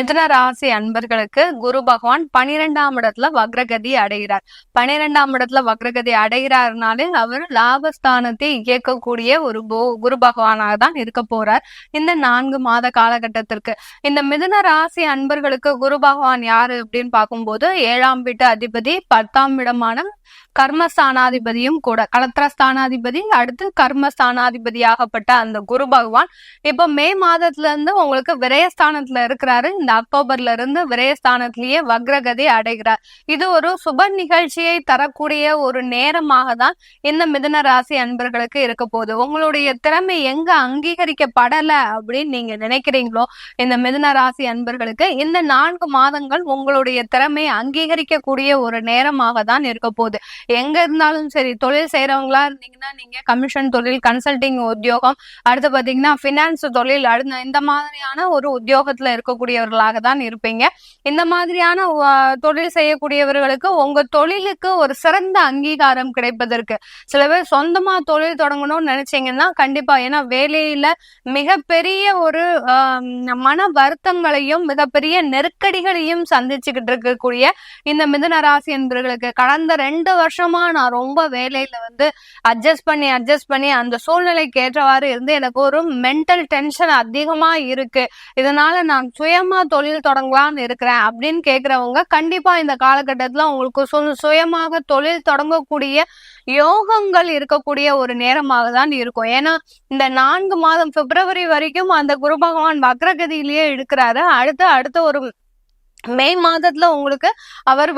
மிதுன ராசி அன்பர்களுக்கு குரு பகவான் 12ஆம் இடத்துல வக்ரகதி அடைகிறார். 12ஆம் இடத்துல வக்ரகதி அடைகிறாருனாலே அவர் லாபஸ்தானத்தை இயக்கக்கூடிய ஒரு குரு பகவானாக தான் இருக்க போறார் இந்த 4 மாத காலகட்டத்திற்கு. இந்த மிதுன ராசி அன்பர்களுக்கு குரு பகவான் யாரு அப்படின்னு பார்க்கும்போது 7ஆம் வீட்டு அதிபதி, 10ஆம் இடமான கர்மஸ்தானாதிபதியும் கூட. களத்திரஸ்தானாதிபதி அடுத்து கர்மஸ்தானாதிபதியாகப்பட்ட அந்த குரு பகவான் இப்ப மே மாதத்துல இருந்து உங்களுக்கு விரயஸ்தானத்துல இருக்கிறாரு. இந்த அக்டோபர்ல இருந்து விரயஸ்தானத்திலேயே வக்ரகதி அடைகிறார். இது ஒரு சுப நிகழ்ச்சியை தரக்கூடிய ஒரு நேரமாக தான் இந்த மிதுன ராசி அன்பர்களுக்கு இருக்க போகுது. உங்களுடைய திறமை எங்க அங்கீகரிக்கப்படல அப்படின்னு நீங்க நினைக்கிறீங்களோ இந்த மிதுன ராசி அன்பர்களுக்கு இந்த 4 மாதங்கள் உங்களுடைய திறமை அங்கீகரிக்கக்கூடிய ஒரு நேரமாக தான் இருக்க போகுது. எங்க இருந்தாலும் சரி, தொழில் செய்யறவங்களா இருந்தீங்கன்னா நீங்க கமிஷன் தொழில், கன்சல்டிங் உத்தியோகம், அடுத்து பாத்தீங்கன்னா பினான்ஸ் தொழில், அடுத்த இந்த மாதிரியான ஒரு உத்தியோகத்துல இருக்கக்கூடியவர்களாக தான் இருப்பீங்க. இந்த மாதிரியான தொழில் செய்யக்கூடியவர்களுக்கு உங்க தொழிலுக்கு ஒரு சிறந்த அங்கீகாரம் கிடைப்பதற்கு, சில பேர் சொந்தமா தொழில் தொடங்கணும்னு நினைச்சீங்கன்னா கண்டிப்பா, ஏன்னா வேலையில மிகப்பெரிய ஒரு மன வருத்தங்களையும் மிகப்பெரிய நெருக்கடிகளையும் சந்திச்சுக்கிட்டு இருக்கக்கூடிய இந்த மிதுன ராசி என்பவர்களுக்கு கடந்த 2 வருஷமா நான் ரொம்ப வேலையில அட்ஜஸ்ட் பண்ணி அந்த சூழ்நிலைக்கு ஏற்றவாறு இருந்து எனக்கு ஒரு மென்டல் டென்ஷன் அதிகமா இருக்கு, இதனால நான் சுயமா தொழில் தொடங்கலாம்னு இருக்கிறேன் அப்படின்னு கேக்குறவங்க கண்டிப்பா இந்த காலகட்டத்துல உங்களுக்கு சுயமாக தொழில் தொடங்கக்கூடிய யோகங்கள் இருக்கக்கூடிய ஒரு நேரமாக தான் இருக்கும். ஏன்னா இந்த 4 மாதம் பிப்ரவரி வரைக்கும் அந்த குரு பகவான் வக்ரகதியிலேயே இருக்கிறாரு. அடுத்த ஒரு மே மாதத்துல உங்களுக்கு அவர்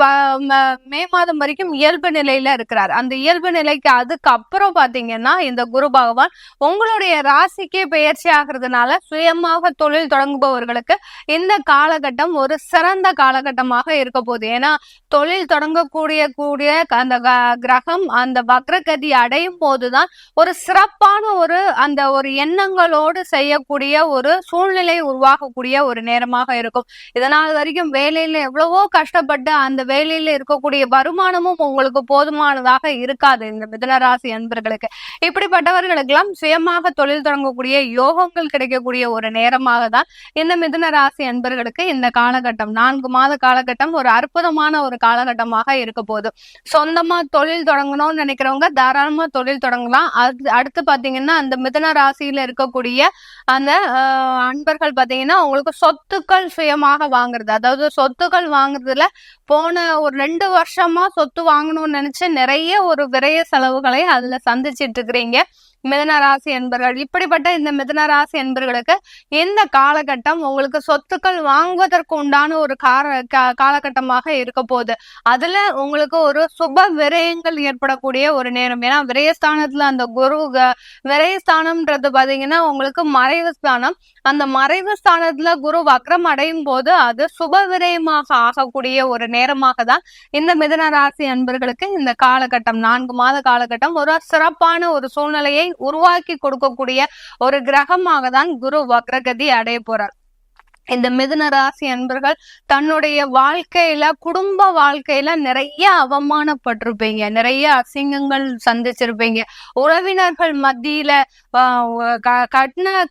மே மாதம் வரைக்கும் இயல்பு நிலையில இருக்கிறார். அந்த இயல்பு நிலைக்கு அதுக்கப்புறம் பாத்தீங்கன்னா இந்த குரு பகவான் உங்களுடைய ராசிக்கே பெயர்ச்சி ஆகிறதுனால சுயமாக தொழில் தொடங்குபவர்களுக்கு இந்த காலகட்டம் ஒரு சிறந்த காலகட்டமாக இருக்க போகுது. ஏன்னா தொழில் தொடங்கக்கூடிய அந்த கிரகம் அந்த வக்ரகதி அடையும் போதுதான் ஒரு சிறப்பான அந்த ஒரு எண்ணங்களோடு செய்யக்கூடிய ஒரு சூழ்நிலை உருவாகக்கூடிய ஒரு நேரமாக இருக்கும். இதனால் வரைக்கும் வேலையில எவ்வளவோ கஷ்டப்பட்டு அந்த வேலையில இருக்கக்கூடிய வருமானமும் உங்களுக்கு போதுமானதாக இருக்காது இந்த மிதுன ராசி அன்பர்களுக்கு. இப்படிப்பட்டவர்களுக்கு எல்லாம் சுயமாக தொழில் தொடங்கக்கூடிய யோகங்கள் கிடைக்கக்கூடிய ஒரு நேரமாக தான் இந்த மிதுன ராசி அன்பர்களுக்கு இந்த காலகட்டம் 4 மாத காலகட்டம் ஒரு அற்புதமான ஒரு காலகட்டமாக இருக்க போகுது. சொந்தமா தொழில் தொடங்கணும்னு நினைக்கிறவங்க தாராளமா தொழில் தொடங்கலாம். அடுத்து பாத்தீங்கன்னா அந்த மிதுன ராசியில இருக்கக்கூடிய அந்த அன்பர்கள் பாத்தீங்கன்னா உங்களுக்கு சொத்துக்கள் சுயமாக வாங்குறது, அதாவது சொத்துக்கள் வாங்குறதுல போன ஒரு 2 வருஷமா சொத்து வாங்கணும்னு நினைச்சு நிறைய ஒரு விரைய செலவுகளை அதுல சந்திச்சிட்டு இருக்கிறீங்க மிதுன ராசி என்பர்கள். இப்படிப்பட்ட இந்த மிதுன ராசி என்பர்களுக்கு இந்த காலகட்டம் உங்களுக்கு சொத்துக்கள் வாங்குவதற்கு உண்டான ஒரு காலகட்டமாக இருக்க போகுது. அதுல உங்களுக்கு ஒரு சுப விரயங்கள் ஏற்படக்கூடிய ஒரு நேரம். ஏன்னா விரயஸ்தானத்துல அந்த குரு விரயஸ்தானம்ன்றது பாத்தீங்கன்னா உங்களுக்கு மறைவு ஸ்தானம். அந்த மறைவு ஸ்தானத்துல குரு வக்ரம் அடையும் போது அது சுப விரயமாக ஆகக்கூடிய ஒரு நேரமாக தான் இந்த மிதுன ராசி அன்பர்களுக்கு இந்த காலகட்டம் 4 மாத காலகட்டம் ஒரு சிறப்பான ஒரு சூழ்நிலையை உருவாக்கி கொடுக்கக்கூடிய ஒரு கிரகமாக தான் குரு வக்ரகதி அடைய போறார். இந்த மிதுன ராசி அன்பர்கள் தன்னுடைய வாழ்க்கையில, குடும்ப வாழ்க்கையில நிறைய அவமானப்பட்டிருப்பீங்க, நிறைய அசிங்கங்கள் சந்திச்சிருப்பீங்க. உறவினர்கள் மத்தியில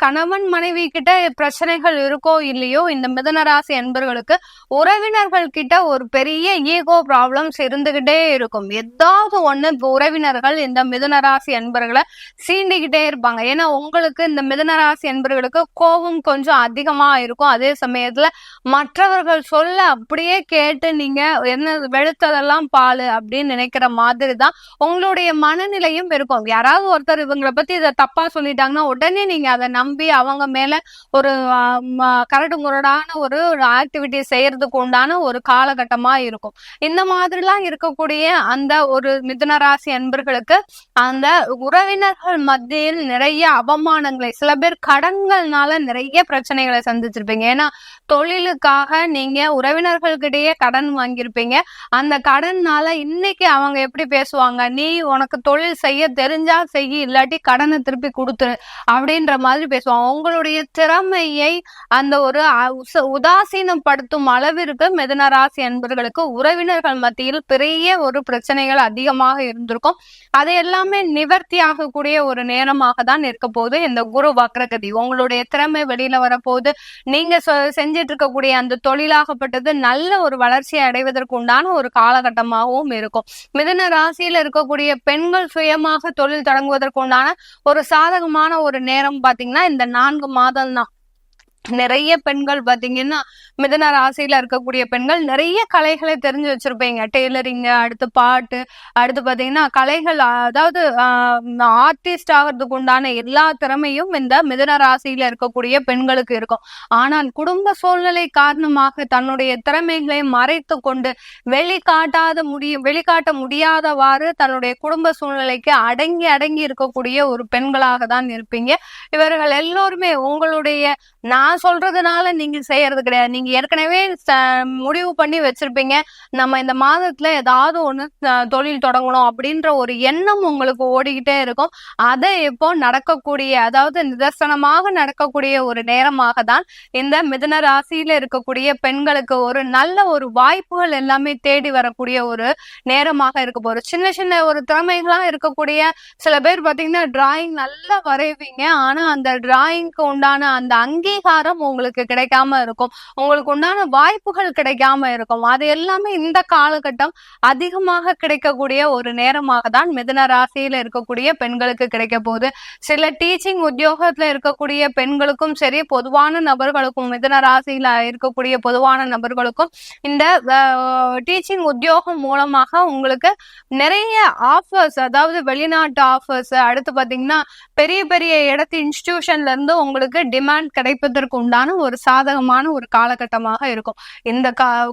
கணவன் மனைவி கிட்ட பிரச்சனைகள் இருக்கோ இல்லையோ இந்த மிதுன ராசி அன்பர்களுக்கு உறவினர்கள் கிட்ட ஒரு பெரிய ஈகோ ப்ராப்ளம்ஸ் இருந்துகிட்டே இருக்கும். ஏதாவது ஒண்ணு உறவினர்கள் இந்த மிதுன ராசி அன்பர்களை சீண்டிக்கிட்டே இருப்பாங்க. ஏன்னா உங்களுக்கு இந்த மிதுன ராசி அன்பர்களுக்கு கோபம் கொஞ்சம் அதிகமா இருக்கும். அதே சமயத்துல மற்றவர்கள் சொல்ல அப்படியே கேட்டு நீங்க என்ன வெளுத்ததெல்லாம் பாலு அப்படின்னு நினைக்கிற மாதிரி தான் உங்களுடைய மனநிலையும் இருக்கும். யாராவது ஒருத்தர் இவங்களை பத்தி இதை தப்பா சொல்லிட்டாங்கன்னா உடனே நீங்க அதை நம்பி அவங்க மேல ஒரு கரடு முரடான ஒரு ஆக்டிவிட்டி செய்யறதுக்கு உண்டான ஒரு காலகட்டமா இருக்கும். இந்த மாதிரிலாம் இருக்கக்கூடிய அந்த ஒரு மிதுன ராசி அன்பர்களுக்கு அந்த உறவினர்கள் மத்தியில் நிறைய அவமானங்களை, சில பேர் கடன்கள்னால நிறைய பிரச்சனைகளை சந்திச்சிருப்பீங்க. ஏன்னா தொழிலுக்காக நீங்க உறவினர்கள்கிட்டயே கடன் வாங்கியிருப்பீங்க. அந்த கடன்னால இன்னைக்கு அவங்க எப்படி பேசுவாங்க, நீ உனக்கு தொழில் செய்ய தெரிஞ்சா செய்ய, இல்லாட்டி கடனை திருப்பி கொடுத்துரு அப்படின்ற மாதிரி பேசுவாங்க. உங்களுடைய திறமையை அந்த ஒரு உதாசீனப்படுத்தும் அளவிற்கு மிதுன ராசி அன்பர்களுக்கு உறவினர்கள் மத்தியில் பெரிய ஒரு பிரச்சனைகள் அதிகமாக இருந்திருக்கும். அது எல்லாமே நிவர்த்தி ஆகக்கூடிய ஒரு நேரமாக தான் இருக்க போகுது இந்த குரு வக்ரகதி. உங்களுடைய திறமை வெளியில வரப்போகுது. நீங்க செஞ்சிட்டு இருக்கக்கூடிய அந்த தொழிலாகப்பட்டது நல்ல ஒரு வளர்ச்சியை அடைவதற்கு உண்டான ஒரு காலகட்டமாகவும் இருக்கும். மிதுன ராசியில இருக்கக்கூடிய பெண்கள் சுயமாக தொழில் தொடங்குவதற்கு உண்டான ஒரு சாதகமான ஒரு நேரம் பாத்தீங்கன்னா இந்த 4 மாதம் தான். நிறைய பெண்கள் பாத்தீங்கன்னா மிதுன ராசியில இருக்கக்கூடிய பெண்கள் நிறைய கலைகளை தெரிஞ்சு வச்சிருப்பீங்க. டெய்லரிங், அடுத்து பாட்டு, அடுத்து பாத்தீங்கன்னா கலைகள், அதாவது ஆர்டிஸ்ட் ஆகிறதுக்கு உண்டான எல்லா திறமையும் இந்த மிதுன ராசியில இருக்கக்கூடிய பெண்களுக்கு இருக்கும். ஆனால் குடும்ப சூழ்நிலை காரணமாக தன்னுடைய திறமைகளை மறைத்து கொண்டு வெளிக்காட்ட முடியாதவாறு தன்னுடைய குடும்ப சூழ்நிலைக்கு அடங்கி இருக்கக்கூடிய ஒரு பெண்களாக தான் இருப்பீங்க. இவர்கள் எல்லோருமே உங்களுடைய நான் சொல்றதுனால நீங்க செய்யறது கிடையாது. நீங்க ஏற்கனவே முடிவு பண்ணி வச்சிருப்பீங்க, நம்ம இந்த மாதத்துல ஏதாவது ஒண்ணு தொழில் தொடங்கணும் அப்படின்ற ஒரு எண்ணம் உங்களுக்கு ஓடிக்கிட்டே இருக்கும். அதை இப்போ நடக்கக்கூடிய, அதாவது நிதர்சனமாக நடக்கக்கூடிய ஒரு நேரமாக தான் இந்த மிதுன ராசியில இருக்கக்கூடிய பெண்களுக்கு ஒரு நல்ல ஒரு வாய்ப்புகள் எல்லாமே தேடி வரக்கூடிய ஒரு நேரமாக இருக்க போகுது. சின்ன சின்ன ஒரு திறமைகளா இருக்கக்கூடிய சில பேர் பாத்தீங்கன்னா டிராயிங் நல்லா வரைவீங்க, ஆனா அந்த டிராயிங்க்கு உண்டான அந்த அங்கீகாரம் உங்களுக்கு கிடைக்காம இருக்கும், உங்களுக்கு உண்டான வாய்ப்புகள் கிடைக்காம இருக்கும். அது எல்லாமே இந்த காலகட்டம் அதிகமாக கிடைக்கக்கூடிய ஒரு நேரமாக தான் மிதுன ராசியில இருக்கக்கூடிய பெண்களுக்கு கிடைக்க போகுது. சில டீச்சிங் உத்தியோகத்துல இருக்கக்கூடிய பெண்களுக்கும் சரி, பொதுவான நபர்களுக்கும், மிதுன ராசியில இருக்கக்கூடிய பொதுவான நபர்களுக்கும் இந்த டீச்சிங் உத்தியோகம் மூலமாக உங்களுக்கு நிறைய ஆஃபர்ஸ், அதாவது வெளிநாட்டு ஆஃபர்ஸ், அடுத்து பாத்தீங்கன்னா பெரிய பெரிய இடத்து இன்ஸ்டிடியூஷன்ல இருந்து உங்களுக்கு டிமாண்ட் கிடைப்பதற்கு உண்டான ஒரு சாதகமான ஒரு காலகட்டமாக இருக்கும். இந்த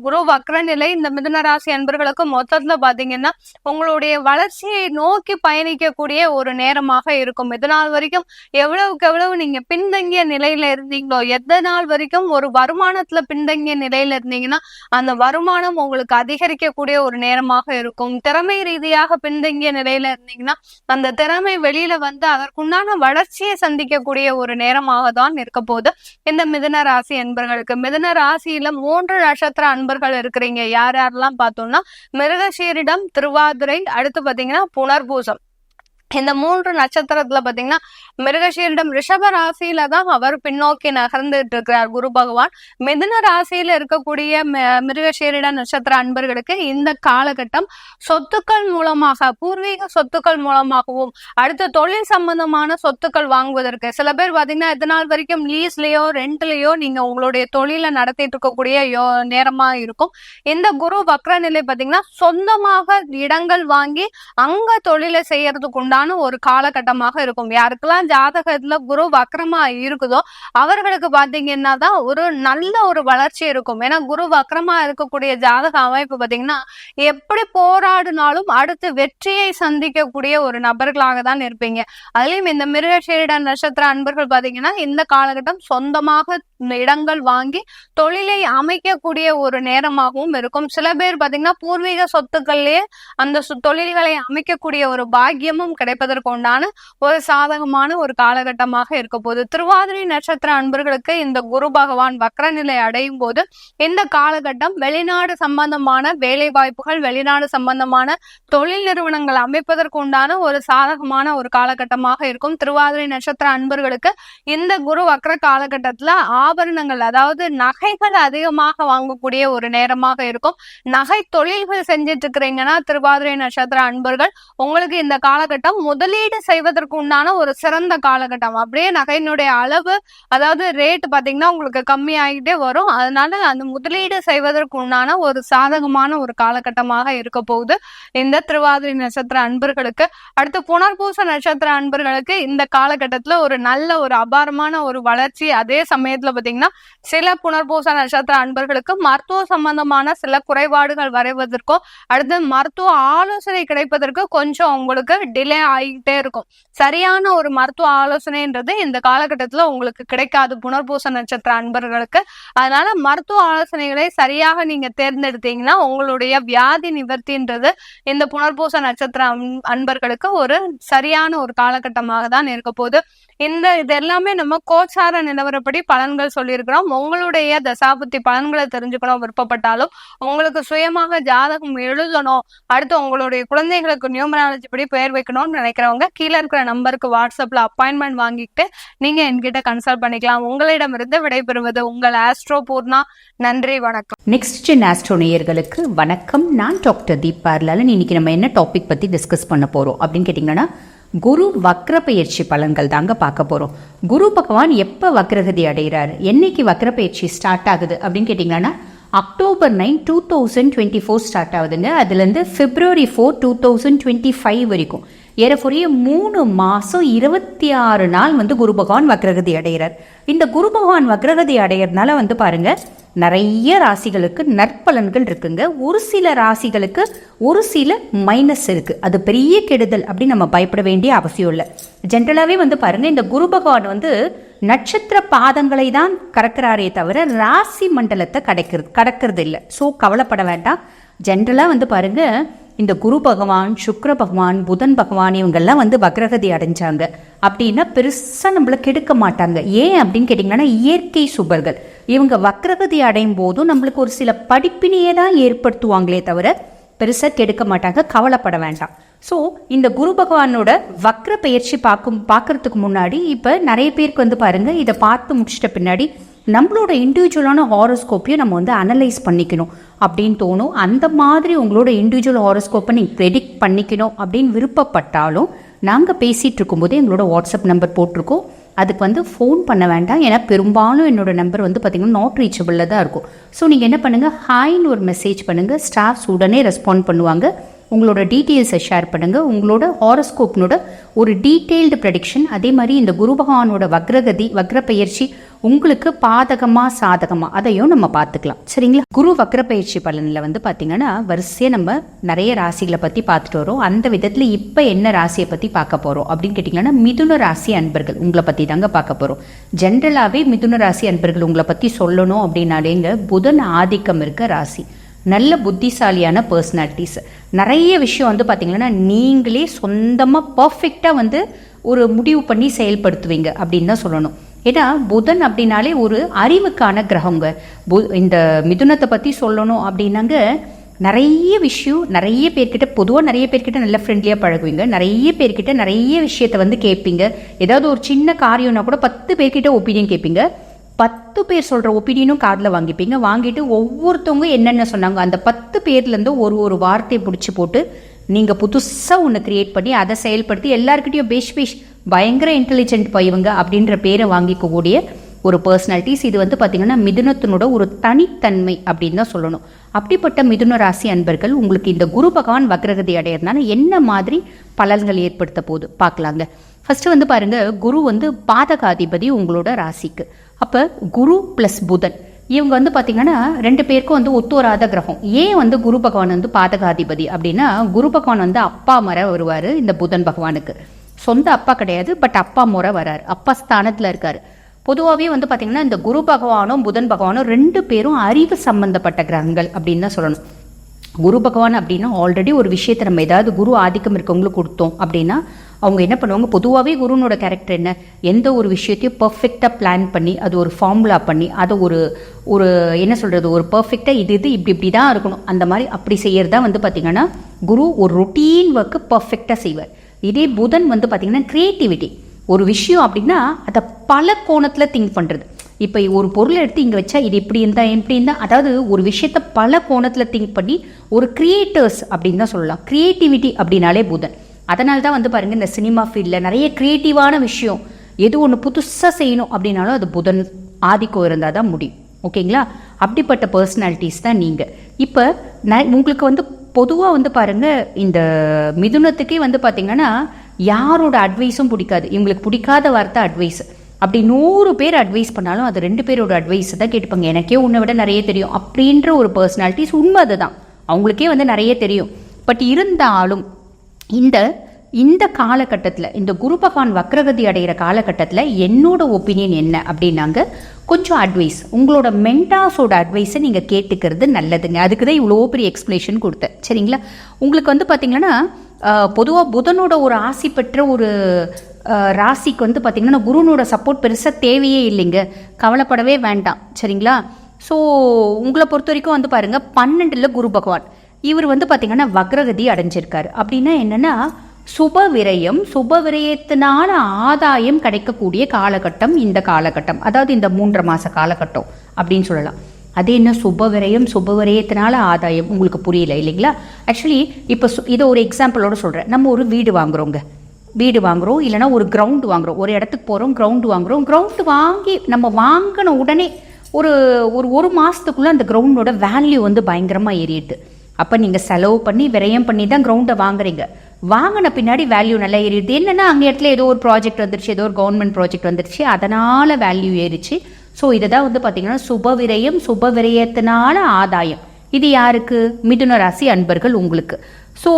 குரு வக்ர நிலை இந்த மிதுன ராசி அன்பர்களுக்கு மொத்தத்துல பாத்தீங்கன்னா உங்களுடைய வளர்ச்சியை நோக்கி பயணிக்கக்கூடிய ஒரு நேரமாக இருக்கும். இதனால் வரைக்கும் எவ்வளவுக்கு எவ்வளவு நீங்க பின்தங்கிய நிலையில இருந்தீங்களோ, எந்த நாள் வரைக்கும் ஒரு வருமானத்துல பின்தங்கிய நிலையில இருந்தீங்கன்னா அந்த வருமானம் உங்களுக்கு அதிகரிக்கக்கூடிய ஒரு நேரமாக இருக்கும். திறமை ரீதியாக பின்தங்கிய நிலையில இருந்தீங்கன்னா அந்த திறமை வெளியில வந்து அதற்குண்டான வளர்ச்சியை சந்திக்கக்கூடிய ஒரு நேரமாக தான் இருக்க போது இந்த மிதுன ராசி அன்பர்களுக்கு. மிதுன ராசியில 3 நட்சத்திர அன்பர்கள் இருக்கிறீங்க. யார் யாரெல்லாம் பார்த்தோம்னா மிருகசீரிடம், திருவாதிரை, அடுத்து பாத்தீங்கன்னா புனர்பூசம். இந்த 3 நட்சத்திரத்துல பாத்தீங்கன்னா மிருகசீரிடம் ரிஷப ராசியில தான் அவர் பின்னோக்கி நகர்ந்துட்டு இருக்கிறார் குரு பகவான். மிதுன ராசியில இருக்கக்கூடிய மிருகசீரிட நட்சத்திர அன்பர்களுக்கு இந்த காலகட்டம் சொத்துக்கள் மூலமாக, பூர்வீக சொத்துக்கள் மூலமாகவும், அடுத்த தொழில் சம்பந்தமான சொத்துக்கள் வாங்குவதற்கு, சில பேர் பாத்தீங்கன்னா இதனால் வரைக்கும் லீஸ்லயோ ரெண்ட்லயோ நீங்க உங்களுடைய தொழிலை நடத்திட்டு இருக்கக்கூடிய நேரமா இருக்கும். இந்த குரு வக்ர நிலை பாத்தீங்கன்னா சொந்தமாக இடங்கள் வாங்கி அங்க தொழிலை செய்யறதுக்கு உண்டான ஒரு காலகட்டமாக இருக்கும். யாருக்கெல்லாம் ஜாதகத்துல குரு வக்ரமா இருக்குதோ அவர்களுக்கு பாத்தீங்கன்னா தான் ஒரு நல்ல ஒரு வளர்ச்சி இருக்கும். ஏன்னா குரு வக்ரமா இருக்கக்கூடிய ஜாதக அமைப்பு பாத்தீங்கன்னா எப்படி போராடினாலும் அடுத்து வெற்றியை சந்திக்கக்கூடிய ஒரு நபர்களாக தான் இருப்பீங்க. அதுலயும் இந்த மிருகசீரிட நட்சத்திர அன்பர்கள் பாத்தீங்கன்னா இந்த காலகட்டம் சொந்தமாக இடங்கள் வாங்கி தொழிலை அமைக்கக்கூடிய ஒரு நேரமாகவும் இருக்கும். சில பேர் பாத்தீங்கன்னா பூர்வீக சொத்துக்கள்லயே அந்த தொழில்களை அமைக்கக்கூடிய ஒரு பாக்கியமும் கிடைப்பதற்கு உண்டான ஒரு சாதகமான ஒரு காலகட்டமாக இருக்க போது. திருவாதிரை நட்சத்திர அன்பர்களுக்கு இந்த குரு பகவான் வக்ர நிலை அடையும் போது இந்த காலகட்டம் வெளிநாடு சம்பந்தமான வேலை வாய்ப்புகள், வெளிநாடு சம்பந்தமான தொழில் நிறுவனங்கள் அமைப்பதற்கு உண்டான ஒரு சாதகமான ஒரு காலகட்டமாக இருக்கும். திருவாதிரை நட்சத்திர அன்பர்களுக்கு இந்த குரு வக்ர காலகட்டத்துல ஆபரணங்கள், அதாவது நகைகள் அதிகமாக வாங்கக்கூடிய ஒரு நேரமாக இருக்கும். நகை தொழில்கள் செஞ்சிட்டு இருக்கிறீங்கன்னா திருவாதிரை நட்சத்திர அன்பர்கள் உங்களுக்கு இந்த காலகட்டம் முதலீடு செய்வதற்கு உண்டான ஒரு சிறந்த காலகட்டம். அப்படியே நகையினுடைய அளவு, அதாவது ரேட் பாத்தீங்கன்னா உங்களுக்கு கம்மி ஆகிட்டே வரும். அதனால அந்த முதலீடு செய்வதற்கு உண்டான ஒரு சாதகமான ஒரு காலகட்டமாக இருக்க போகுது இந்த திருவாதிரை நட்சத்திர அன்பர்களுக்கு. அடுத்து புனர்பூச நட்சத்திர அன்பர்களுக்கு இந்த காலகட்டத்துல ஒரு நல்ல ஒரு அபாரமான ஒரு வளர்ச்சி. அதே சமயத்துல பாத்தீங்கன்னா சில புனர்பூச நட்சத்திர அன்பர்களுக்கு மருத்துவ சம்பந்தமான சில குறைபாடுகள் வரைவதற்கோ, அடுத்து மருத்துவ ஆலோசனை கிடைப்பதற்கு கொஞ்சம் உங்களுக்கு டிலே ஆகிட்டே இருக்கும். சரியான ஒரு மருத்துவ ஆலோசனைன்றது இந்த காலகட்டத்துல உங்களுக்கு கிடைக்காது புனர்பூச நட்சத்திர அன்பர்களுக்கு. அதனால மருத்துவ ஆலோசனைகளை சரியாக நீங்க தேர்ந்தெடுத்தீங்கன்னா உங்களுடைய வியாதி நிவர்த்தின்றது இந்த புனர்பூச நட்சத்திர அன்பர்களுக்கு ஒரு சரியான ஒரு காலகட்டமாக தான் இருக்க போகுது. இது எல்லாமே நம்ம கோச்சார நிலவரப்படி பலன்கள் சொல்லியிருக்கிறோம். உங்களுடைய தசாபுத்தி பலன்களை தெரிஞ்சுக்கணும் விருப்பப்பட்டாலும், உங்களுக்கு சுயமாக ஜாதகம் எழுதணும், அடுத்து உங்களுடைய குழந்தைகளுக்கு நியூமராலஜி படி பெயர் வைக்கணும்னு பண்ணணும்னு நினைக்கிறவங்க கீழே இருக்கிற நம்பருக்கு வாட்ஸ்அப்ல அப்பாயின்மெண்ட் வாங்கிட்டு நீங்க என்கிட்ட கன்சல்ட் பண்ணிக்கலாம். உங்களிடமிருந்து விடைபெறுவது உங்கள் ஆஸ்ட்ரோ பூர்ணா. நன்றி, வணக்கம். நெக்ஸ்ட் ஜென் ஆஸ்ட்ரோ நேயர்களுக்கு வணக்கம். நான் டாக்டர் தீபா லாலன். இன்னைக்கு நம்ம என்ன டாபிக் பத்தி டிஸ்கஸ் பண்ண போறோம் அப்படின்னு கேட்டீங்கன்னா, குரு வக்ர பயிற்சி பலன்கள் தாங்க பார்க்க போறோம். குரு பகவான் எப்ப வக்ரகதி அடைகிறாரு, என்னைக்கு வக்ர பயிற்சி ஸ்டார்ட் ஆகுது அப்படின்னு கேட்டீங்கன்னா, October 9, 2024 ஸ்டார்ட் ஆகுதுங்க. அதுலேருந்து February 4, 2025 வரைக்கும் ஏறக்குறைய 3 மாதம் 26 நாள் குரு பகவான் வக்ரகதி அடைகிறார். இந்த குரு பகவான் வக்ரகதி அடைகிறதுனால பாருங்க, நிறைய ராசிகளுக்கு நற்பலன்கள் இருக்குங்க. ஒரு சில ராசிகளுக்கு ஒரு சில மைனஸ் இருக்கு. அது பெரிய கெடுதல் அப்படின்னு நம்ம பயப்பட வேண்டிய அவசியம் இல்லை. ஜென்ரலாகவே பாருங்க, இந்த குரு பகவான் நட்சத்திர பாதங்களை தான் கடக்கிறாரே தவிர ராசி மண்டலத்தை கடக்கிறது இல்லை. ஸோ கவலைப்பட வேண்டாம். ஜென்ரலாக பாருங்க, இந்த குரு பகவான், சுக்கிர பகவான், புதன் பகவான் இவங்கெல்லாம் வக்ரகதி அடைஞ்சாங்க அப்படின்னா பெருசா நம்மள கெடுக்க மாட்டாங்க. ஏன் அப்படின்னு கேட்டீங்கன்னா, இயற்கை சுபர்கள் இவங்க வக்ரகதி அடையும் போதும் நம்மளுக்கு ஒரு சில படிப்பினையே தான் ஏற்படுத்துவாங்களே தவிர பெருசா கெடுக்க மாட்டாங்க. கவலைப்பட வேண்டாம். ஸோ இந்த குரு பகவானோட வக்ர பயிற்சி பார்க்கறதுக்கு முன்னாடி இப்போ நிறைய பேருக்கு பாருங்க, இதை பார்த்து முடிச்சிட்ட பின்னாடி நம்மளோட இண்டிவிஜுவலான ஹாரோஸ்கோப்பையும் நம்ம அனலைஸ் பண்ணிக்கணும் அப்படின்னு தோணும். அந்த மாதிரி உங்களோட இண்டிவிஜுவல் ஹாரோஸ்கோப்பை நீங்கள் ப்ரெடிக்ட் பண்ணிக்கணும் அப்படின்னு விருப்பப்பட்டாலும் நாங்கள் பேசிகிட்டு இருக்கும்போதே எங்களோட வாட்ஸ்அப் நம்பர் போட்டிருக்கோம். அதுக்கு ஃபோன் பண்ண வேண்டாம். ஏன்னா பெரும்பாலும் என்னோட நம்பர் பார்த்தீங்கன்னா நாட் ரீச்சபிளில் தான் இருக்கும். ஸோ நீங்கள் என்ன பண்ணுங்கள், ஹாய்னு ஒரு மெசேஜ் பண்ணுங்கள். ஸ்டாஃப்ஸ் உடனே ரெஸ்பாண்ட் பண்ணுவாங்க. உங்களோட டீட்டெயில்ஸை ஷேர் பண்ணுங்கள். உங்களோட ஹாரோஸ்கோப்னோட ஒரு டீட்டெயில்டு ப்ரெடிக்ஷன், அதே மாதிரி இந்த குரு பகவானோட வக்ர பயிற்சி உங்களுக்கு பாதகமா சாதகமா அதையும் நம்ம பார்த்துக்கலாம். சரிங்களா? குரு வக்ர பயிற்சி பலனில் பார்த்தீங்கன்னா வரிசையாக நம்ம நிறைய ராசிகளை பற்றி பார்த்துட்டு வரோம். அந்த விதத்தில் இப்போ என்ன ராசியை பற்றி பார்க்க போகிறோம் அப்படின்னு கேட்டிங்கன்னா, மிதுன ராசி அன்பர்கள் உங்களை பற்றி தாங்க பார்க்க போகிறோம். ஜென்ரலாகவே மிதுன ராசி அன்பர்கள் உங்களை பற்றி சொல்லணும் அப்படின்னாலேங்க, புதன் ஆதிக்கம் இருக்க ராசி, நல்ல புத்திசாலியான பர்சனாலிட்டிஸ், நிறைய விஷயம் பார்த்தீங்கன்னா நீங்களே சொந்தமாக பர்ஃபெக்டாக ஒரு முடிவு பண்ணி செயல்படுத்துவீங்க அப்படின்னு தான் சொல்லணும். ஏன்னா புதன் அப்படின்னாலே ஒரு அறிவுக்கான கிரகங்க. இந்த மிதுனத்தை பற்றி சொல்லணும் அப்படின்னாங்க, நிறைய விஷயம் நிறைய பேர்கிட்ட, பொதுவாக நிறைய பேர்கிட்ட நல்ல ஃப்ரெண்ட்லியாக பழகுவீங்க. நிறைய பேர்கிட்ட நிறைய விஷயத்தை கேட்பீங்க. ஏதாவது ஒரு சின்ன காரியம்னா கூட 10 பேர்கிட்ட ஒப்பீனியன் கேட்பீங்க. 10 பேர் சொல்கிற ஒப்பீனியனும் காதில் வாங்கிப்பீங்க. வாங்கிட்டு ஒவ்வொருத்தவங்க என்னென்ன சொன்னாங்க அந்த 10 பேர்லேருந்து ஒரு வார்த்தையை பிடிச்சி போட்டு நீங்கள் புதுசாக ஒன்று கிரியேட் பண்ணி அதை செயல்படுத்தி எல்லாருக்கிட்டையும் பேஷ் பயங்கர இன்டெலிஜென்ட் பையவங்க அப்படின்ற பேரை வாங்கிக்கக்கூடிய ஒரு பர்சனாலிட்டிஸ். இது பார்த்தீங்கன்னா மிதுனத்தினோட ஒரு தனித்தன்மை அப்படின்னு தான் சொல்லணும். அப்படிப்பட்ட மிதுன ராசி அன்பர்கள் உங்களுக்கு இந்த குரு பகவான் வக்ரகதி அடையிறதுனால என்ன மாதிரி பலன்கள் ஏற்படுத்த போது பார்க்கலாங்க. ஃபர்ஸ்ட் பாருங்க, குரு பாதகாதிபதி உங்களோட ராசிக்கு. அப்போ குரு ப்ளஸ் புதன் இவங்க பார்த்தீங்கன்னா 2 பேருக்கும் ஒத்துவராத கிரகம். ஏன் குரு பகவான் பாதகாதிபதி அப்படின்னா, குரு பகவான் அப்பா முறை வருவார். இந்த புதன் பகவானுக்கு சொந்த அப்பா கிடையாது, பட் அப்பா முறை வராரு, அப்பா ஸ்தானத்தில் இருக்காரு. பொதுவாகவே பார்த்தீங்கன்னா இந்த குரு பகவானும் புதன் பகவானும் 2 பேரும் அறிவு சம்பந்தப்பட்ட கிரகங்கள் அப்படின்னு தான் சொல்லணும். குரு பகவான் அப்படின்னா ஆல்ரெடி ஒரு விஷயத்தை நம்ம ஏதாவது குரு ஆதிக்கம் இருக்கவங்களுக்கு கொடுத்தோம் அப்படின்னா அவங்க என்ன பண்ணுவாங்க, பொதுவாகவே குருனோட கேரக்டர் என்ன, எந்த ஒரு விஷயத்தையும் பர்ஃபெக்டாக பிளான் பண்ணி அது ஒரு ஃபார்முலா பண்ணி அதை ஒரு என்ன சொல்கிறது, ஒரு பர்ஃபெக்டாக இது இப்படி தான் இருக்கணும் அந்த மாதிரி அப்படி செய்யறதா பார்த்தீங்கன்னா குரு ஒரு ரொட்டீன் ஒர்க்கு பர்ஃபெக்டாக செய்வார். இதே புதன் பார்த்தீங்கன்னா கிரியேட்டிவிட்டி, ஒரு விஷயம் அப்படின்னா அதை பல கோணத்தில் திங்க் பண்ணுறது. இப்போ ஒரு பொருளை எடுத்து இங்கே வச்சா இது இப்படி இருந்தால் அதாவது ஒரு விஷயத்த பல கோணத்தில் திங்க் பண்ணி ஒரு கிரியேட்டர்ஸ் அப்படின்னு தான் சொல்லலாம். கிரியேட்டிவிட்டி அப்படின்னாலே புதன். அதனால தான் பாருங்கள், இந்த சினிமா ஃபீல்டில் நிறைய க்ரியேட்டிவான விஷயம் எது ஒன்று புதுசாக செய்யணும் அப்படின்னாலும் அது புதன் ஆதிக்கம் இருந்தால் தான் முடியும். ஓகேங்களா? அப்படிப்பட்ட பர்சனாலிட்டிஸ் தான் நீங்கள். இப்போ உங்களுக்கு பொதுவாக பாருங்கள், இந்த மிதுனத்துக்கே பார்த்தீங்கன்னா யாரோட அட்வைஸும் பிடிக்காது. இவங்களுக்கு பிடிக்காத வார்த்தை அட்வைஸ். அப்படி 100 பேர் அட்வைஸ் பண்ணாலும் அது 2 பேரோட அட்வைஸ் தான் கேட்டுப்பாங்க. எனக்கே உன்னை விட நிறைய தெரியும் அப்படின்ற ஒரு பர்சனாலிட்டிஸ். உண்மை அதுதான், அவங்களுக்கே நிறைய தெரியும். பட் இருந்தாலும் இந்த காலகட்டத்தில், இந்த குரு பகவான் வக்ரகதி அடைகிற காலகட்டத்தில் என்னோட ஒப்பீனியன் என்ன அப்படின்னாங்க, கொஞ்சம் அட்வைஸ், உங்களோட மென்டாஸோட அட்வைஸை நீங்கள் கேட்டுக்கிறது நல்லதுங்க. அதுக்கு தான் இவ்வளோ பெரிய எக்ஸ்பிளேஷன் கொடுத்தேன். சரிங்களா? உங்களுக்கு பார்த்தீங்கன்னா பொதுவாக புதனோட ஒரு ஆசி பெற்ற ஒரு ராசிக்கு பார்த்தீங்கன்னா குருனோட சப்போர்ட் பெருசாக தேவையே இல்லைங்க, கவலைப்படவே வேண்டாம். சரிங்களா? ஸோ உங்களை பொறுத்த வரைக்கும் பாருங்கள், 12ல் குரு பகவான் இவர் பார்த்தீங்கன்னா வக்ரகதி அடைஞ்சிருக்காரு. அப்படின்னா என்னென்னா சுப விரயம், சுப விரயத்தினால ஆதாயம் கிடைக்கக்கூடிய காலகட்டம் இந்த காலகட்டம், அதாவது இந்த 3.5 மாச காலகட்டம் அப்படின்னு சொல்லலாம். அது என்ன சுப விரயம், சுப விரயத்தினால ஆதாயம், உங்களுக்கு புரியல இல்லைங்களா? ஆக்சுவலி இப்போ இதை ஒரு எக்ஸாம்பிளோட சொல்கிறேன். நம்ம ஒரு வீடு வாங்குறோம், இல்லைனா ஒரு கிரவுண்டு வாங்குறோம், ஒரு இடத்துக்கு போகிறோம், கிரவுண்டு வாங்கி நம்ம வாங்கின உடனே ஒரு மாதத்துக்குள்ளே அந்த கிரவுண்டோட வேல்யூ வந்து பயங்கரமாக ஏறிட்டு, அப்போ நீங்கள் செலவு பண்ணி விரயம் பண்ணி தான் கிரவுண்டை வாங்குறீங்க. வாங்கின பின்னாடி வேல்யூ நல்லா ஏறிடுது. என்னென்னா அங்கே இடத்துல ஏதோ ஒரு ப்ராஜெக்ட் வந்துருச்சு, ஏதோ ஒரு கவர்மெண்ட் ப்ராஜெக்ட் வந்துருச்சு, அதனால் வேல்யூ ஏறிச்சு. ஸோ இதை தான் வந்து பார்த்தீங்கன்னா சுப விரயம், சுப விரயத்தினால ஆதாயம். இது யாருக்கு? மிதுன ராசி அன்பர்கள் உங்களுக்கு. ஸோ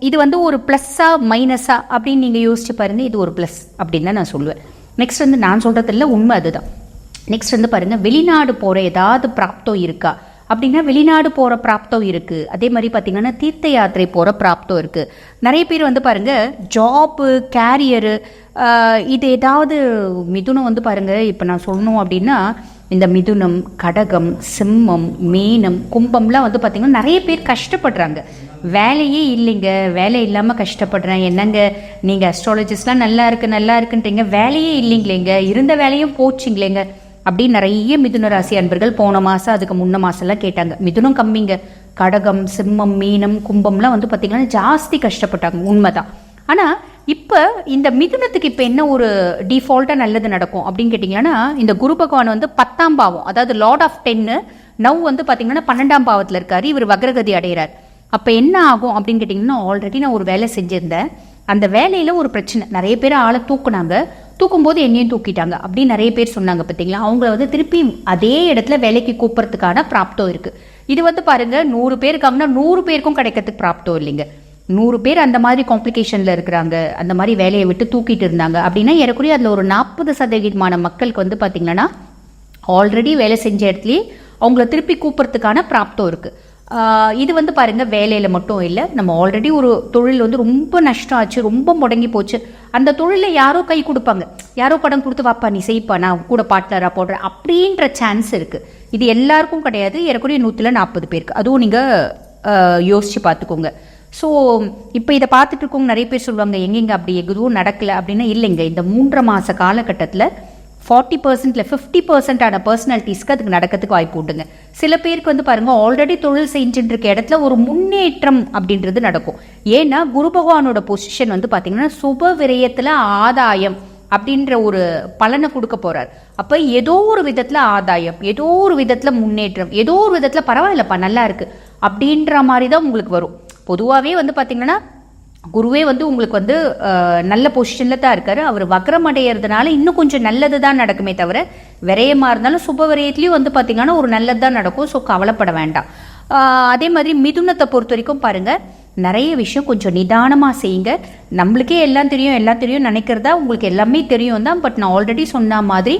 இது வந்து ஒரு ப்ளஸ்ஸா மைனஸா அப்படின்னு நீங்கள் யோசிச்சு பாருங்கள். இது ஒரு ப்ளஸ் அப்படின்னு தான் நான் சொல்லுவேன். நெக்ஸ்ட் வந்து நான் சொல்கிறதில்ல, உண்மை அதுதான். நெக்ஸ்ட் வந்து பாருங்கள், வெளிநாடு போகிற ஏதாவது பிராப்தம் இருக்கா அப்படின்னா வெளிநாடு போகிற பிராப்தம் இருக்குது. அதே மாதிரி பார்த்திங்கன்னா தீர்த்த யாத்திரை போகிற பிராப்தம் இருக்குது. நிறைய பேர் வந்து பாருங்கள் ஜாப்பு, கேரியரு, இது ஏதாவது மிதுனம் வந்து பாருங்கள். இப்போ நான் சொல்லணும் அப்படின்னா இந்த மிதுனம், கடகம், சிம்மம், மீனம், கும்பம்லாம் வந்து பார்த்திங்கன்னா நிறைய பேர் கஷ்டப்படுறாங்க. வேலையே இல்லைங்க, வேலை இல்லாமல் கஷ்டப்படுறேன். என்னங்க நீங்கள் அஸ்ட்ராலஜிஸ்ட்லாம் நல்லா இருக்குன்றீங்க, வேலையே இல்லைங்களேங்க, இருந்த வேலையும் போச்சுங்களேங்க அப்படின்னு நிறைய மிதுன ராசி அன்பர்கள் போன மாதம் அதுக்கு முன்ன மாதம்லாம் கேட்டாங்க. மிதுனம் கம்மிங்க, கடகம், சிம்மம், மீனம், கும்பம்லாம் வந்து பார்த்திங்கன்னா ஜாஸ்தி கஷ்டப்பட்டாங்க, உண்மைதான். ஆனால் இப்போ இந்த மிதுனத்துக்கு இப்போ என்ன ஒரு டிஃபால்ட்டாக நல்லது நடக்கும் அப்படின்னு கேட்டிங்கன்னா, இந்த குரு பகவான் வந்து 10ஆம் பாவம், அதாவது லார்ட் ஆஃப் 10 நவ் வந்து பார்த்திங்கன்னா 12ஆம் பாவத்தில் இருக்காரு. இவர் வக்ரகதி அடைகிறார். அப்போ என்ன ஆகும் அப்படின்னு கேட்டிங்கன்னா, ஆல்ரெடி நான் ஒரு வேலை செஞ்சுருந்தேன், அந்த வேலையில் ஒரு பிரச்சனை, நிறைய பேர் ஆளை தூக்கும்போது என்னையும் தூக்கிட்டாங்க அப்படின்னு நிறைய பேர் சொன்னாங்க. பார்த்தீங்களா? அவங்கள வந்து திருப்பி அதே இடத்துல வேலைக்கு கூப்பிட்றதுக்கான பிராப்தம் இருக்குது. இது வந்து பாருங்க, 100 பேர் இருக்காங்கன்னா 100 பேருக்கும் கிடைக்கிறதுக்கு பிராப்தம் இல்லைங்க. 100 பேர் அந்த மாதிரி காம்ப்ளிகேஷனில் இருக்கிறாங்க, அந்த மாதிரி வேலையை விட்டு தூக்கிட்டு இருந்தாங்க அப்படின்னா ஏறக்குறைய அதில் ஒரு 40% மக்களுக்கு வந்து பார்த்தீங்கன்னா ஆல்ரெடி வேலை செஞ்ச இடத்துலயே அவங்கள திருப்பி கூப்பிட்றதுக்கான பிராப்தம் இருக்குது. இது வந்து பாருங்கள் வேலையில் மட்டும் இல்லை, நம்ம ஆல்ரெடி ஒரு தொழில் வந்து ரொம்ப நஷ்டம் ஆச்சு, ரொம்ப முடங்கி போச்சு, அந்த தொழிலில் யாரோ கை கொடுப்பாங்க, யாரோ கடன் கொடுத்து வாப்பா நீ செய்ப்பா நான் கூட பார்ட்னராக போடுறேன் அப்படின்ற சான்ஸ் இருக்குது. இது எல்லாருக்கும் கிடையாது, ஏறக்குறைய 140 பேருக்கு. அதுவும் நீங்கள் யோசித்து பார்த்துக்கோங்க. ஸோ இப்போ இதை பார்த்துட்டு இருக்கவங்க நிறைய பேர் சொல்லுவாங்க எங்கெங்க அப்படி எதுவும் நடக்கலை அப்படின்னா, இல்லைங்க, இந்த 3 மாத காலகட்டத்தில் 40% 50% பர்சனாலிட்டிஸ்க்கு அதுக்கு நடக்கிறதுக்கு வாய்ப்பு உண்டுங்க. சில பேருக்கு வந்து பாருங்க ஆல்ரெடி தொழில் செஞ்சுட்டு இருக்க இடத்துல ஒரு முன்னேற்றம் அப்படின்றது நடக்கும். ஏன்னா குரு பகவானோட பொசிஷன் வந்து பார்த்தீங்கன்னா சுப விரயத்தில் ஆதாயம் அப்படின்ற ஒரு பலனை கொடுக்க போறார். அப்போ ஏதோ ஒரு விதத்தில் ஆதாயம், ஏதோ ஒரு விதத்தில் முன்னேற்றம், ஏதோ ஒரு விதத்தில் பரவாயில்லப்பா நல்லா இருக்கு அப்படின்ற மாதிரி தான் உங்களுக்கு வரும். பொதுவாகவே வந்து பார்த்தீங்கன்னா குருவே வந்து உங்களுக்கு வந்து நல்ல பொசிஷனில் தான் இருக்காரு. அவர் வக்ரம் அடையிறதுனால இன்னும் கொஞ்சம் நல்லது தான் நடக்குமே தவிர, விரயமாக இருந்தாலும் சுப விரயத்துலேயும் வந்து பார்த்தீங்கன்னா ஒரு நல்லது தான் நடக்கும். ஸோ கவலைப்பட வேண்டாம். அதே மாதிரி மிதுனத்தை பொறுத்த வரைக்கும் பாருங்கள், நிறைய விஷயம் கொஞ்சம் நிதானமாக செய்யுங்க. நம்மளுக்கே எல்லாம் தெரியும் நினைக்கிறதா உங்களுக்கு எல்லாமே தெரியும் தான். பட் நான் ஆல்ரெடி சொன்ன மாதிரி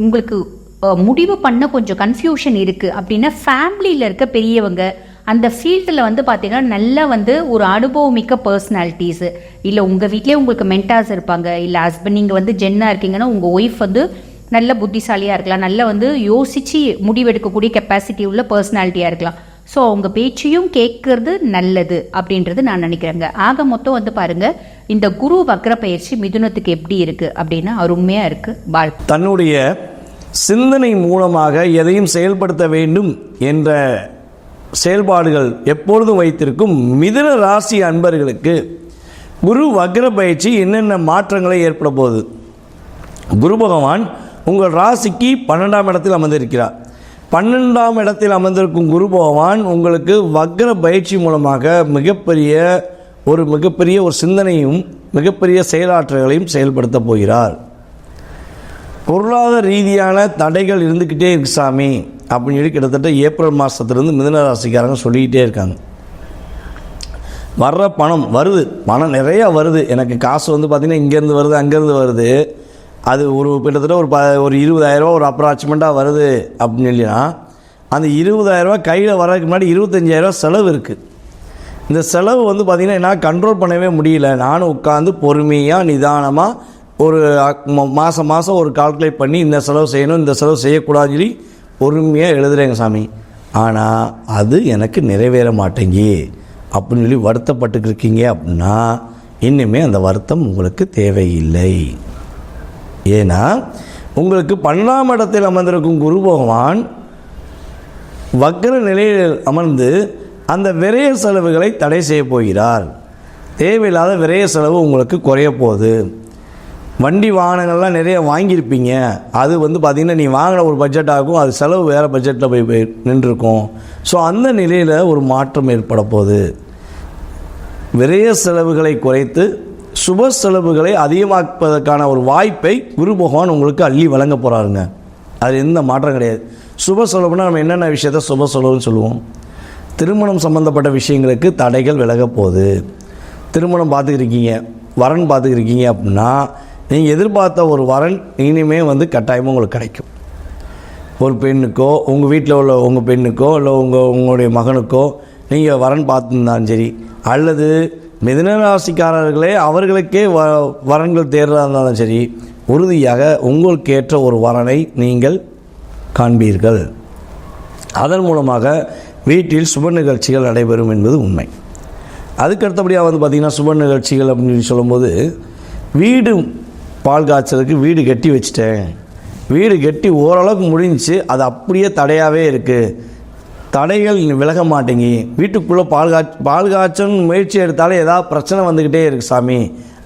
உங்களுக்கு முடிவு பண்ண கொஞ்சம் கன்ஃபியூஷன் இருக்குது அப்படின்னா, ஃபேமிலியில் இருக்க பெரியவங்க அந்த ஃபீல்டில் வந்து பார்த்தீங்கன்னா நல்லா வந்து ஒரு அனுபவமிக்க பர்சனாலிட்டிஸு, இல்லை உங்கள் வீட்டிலே உங்களுக்கு மென்டார்ஸ் இருப்பாங்க, இல்லை ஹஸ்பண்ட் நீங்கள் வந்து ஜென்னாக இருக்கீங்கன்னா உங்கள் ஒய்ஃப் வந்து நல்ல புத்திசாலியாக இருக்கலாம், நல்லா வந்து யோசித்து முடிவெடுக்கக்கூடிய கெப்பாசிட்டி உள்ள பர்சனாலிட்டியாக இருக்கலாம். ஸோ அவங்க பேச்சையும் கேட்கறது நல்லது அப்படின்றது நான் நினைக்கிறேங்க. ஆக மொத்தம் வந்து பாருங்கள், இந்த குரு வக்ர பயிற்சி மிதுனத்துக்கு எப்படி இருக்குது அப்படின்னா அருமையாக இருக்குது. தன்னுடைய சிந்தனை மூலமாக எதையும் செயல்படுத்த வேண்டும் என்ற செயல்பாடுகள் எப்பொழுதும் வைத்திருக்கும் மிதுன ராசி அன்பர்களுக்கு குரு வக்ர பயிற்சி என்னென்ன மாற்றங்களை ஏற்பட போகுது? குரு பகவான் உங்கள் ராசிக்கு 12ஆம் இடத்தில் அமர்ந்திருக்கிறார். 12ஆம் இடத்தில் அமர்ந்திருக்கும் குரு பகவான் உங்களுக்கு வக்ர பயிற்சி மூலமாக மிகப்பெரிய ஒரு சிந்தனையும் மிகப்பெரிய செயலாற்றல்களையும் செயல்படுத்த போகிறார். பொருளாதார ரீதியான தடைகள் இருந்துக்கிட்டே இருக்கு சாமி அப்படின்னு சொல்லி கிட்டத்தட்ட ஏப்ரல் மாதத்துலேருந்து மிதுன ராசிக்காரங்க சொல்லிக்கிட்டே இருக்காங்க. வர்ற பணம் வருது, பணம் நிறையா வருது, எனக்கு காசு வந்து பார்த்திங்கன்னா இங்கேருந்து வருது அங்கேருந்து வருது, அது கிட்டத்தட்ட ஒரு 20,000 ரூபா ஒரு அப்ராக்சிமேட்டாக வருது அப்படின்னு சொல்லினா, அந்த 20,000 ரூபா கையில் வரதுக்கு முன்னாடி 25,000 ரூபா செலவு இருக்குது. இந்த செலவு வந்து பார்த்திங்கன்னா என்னால் கண்ட்ரோல் பண்ணவே முடியல. நானும் உட்காந்து பொறுமையாக நிதானமாக ஒரு மாதம் ஒரு கால்குலேட் பண்ணி இந்த செலவு செய்யணும் இந்த செலவு செய்யக்கூடாதுன்னு சொல்லி பொறுமையாக எழுதுகிறேங்க சாமி, ஆனால் அது எனக்கு நிறைவேற மாட்டேங்கி அப்படின்னு சொல்லி வருத்தப்பட்டுருக்கீங்க அப்படின்னா இன்னுமே அந்த வருத்தம் உங்களுக்கு தேவையில்லை. ஏன்னா உங்களுக்கு 12ஆம் இடத்தில் அமர்ந்திருக்கும் குரு பகவான் வக்ர நிலையில் அமர்ந்து அந்த விரய செலவுகளை தடை செய்ய போகிறார். தேவையில்லாத விரய செலவு உங்களுக்கு குறைய போகுது. வண்டி வாகனங்கள்லாம் நிறைய வாங்கியிருப்பீங்க, அது பார்த்திங்கன்னா நீ வாங்கின ஒரு பட்ஜெட் ஆகும், அது செலவு வேறு பட்ஜெட்டில் போய் நின்றுருக்கும். ஸோ அந்த நிலையில் ஒரு மாற்றம் ஏற்பட போகுது. விரய செலவுகளை குறைத்து சுப செலவுகளை அதிகமாக்குவதற்கான ஒரு வாய்ப்பை குரு பகவான் உங்களுக்கு அள்ளி வழங்க போகிறாருங்க. அது எந்த மாற்றம் கிடையாது. சுப செலவுனா நம்ம என்னென்ன விஷயத்த சுப செலவுன்னு சொல்லுவோம்? திருமணம் சம்மந்தப்பட்ட விஷயங்களுக்கு தடைகள் விலக போகுது. திருமணம் பார்த்துக்கிருக்கீங்க, வரன் பார்த்துக்கிருக்கீங்க அப்படின்னா நீங்கள் எதிர்பார்த்த ஒரு வரன் இனிமேல் கட்டாயமாக உங்களுக்கு கிடைக்கும். ஒரு பெண்ணுக்கோ, உங்கள் வீட்டில் உள்ள உங்கள் பெண்ணுக்கோ, இல்லை உங்களுடைய மகனுக்கோ நீங்கள் வரன் பார்த்துருந்தாலும் சரி, அல்லது மிதுன ராசிக்காரர்களே அவர்களுக்கே வரன்கள் தேர்றதா இருந்தாலும் சரி, உறுதியாக உங்களுக்கு ஏற்ற ஒரு வரனை நீங்கள் காண்பீர்கள். அதன் மூலமாக வீட்டில் சுப நிகழ்ச்சிகள் நடைபெறும் என்பது உண்மை. அதுக்கு அடுத்தபடியாக பார்த்திங்கன்னா சுப நிகழ்ச்சிகள் அப்படின்னு சொல்லும்போது, வீடு பால் காய்ச்சலுக்கு வீடு கட்டி வச்சுட்டேன், வீடு கட்டி ஓரளவுக்கு முடிஞ்சு, அது அப்படியே தடையாகவே இருக்குது, தடைகள் விலக மாட்டேங்கி, வீட்டுக்குள்ளே பால் காய்ச்சல் முயற்சி எடுத்தாலே ஏதாவது பிரச்சனை வந்துக்கிட்டே இருக்குது சாமி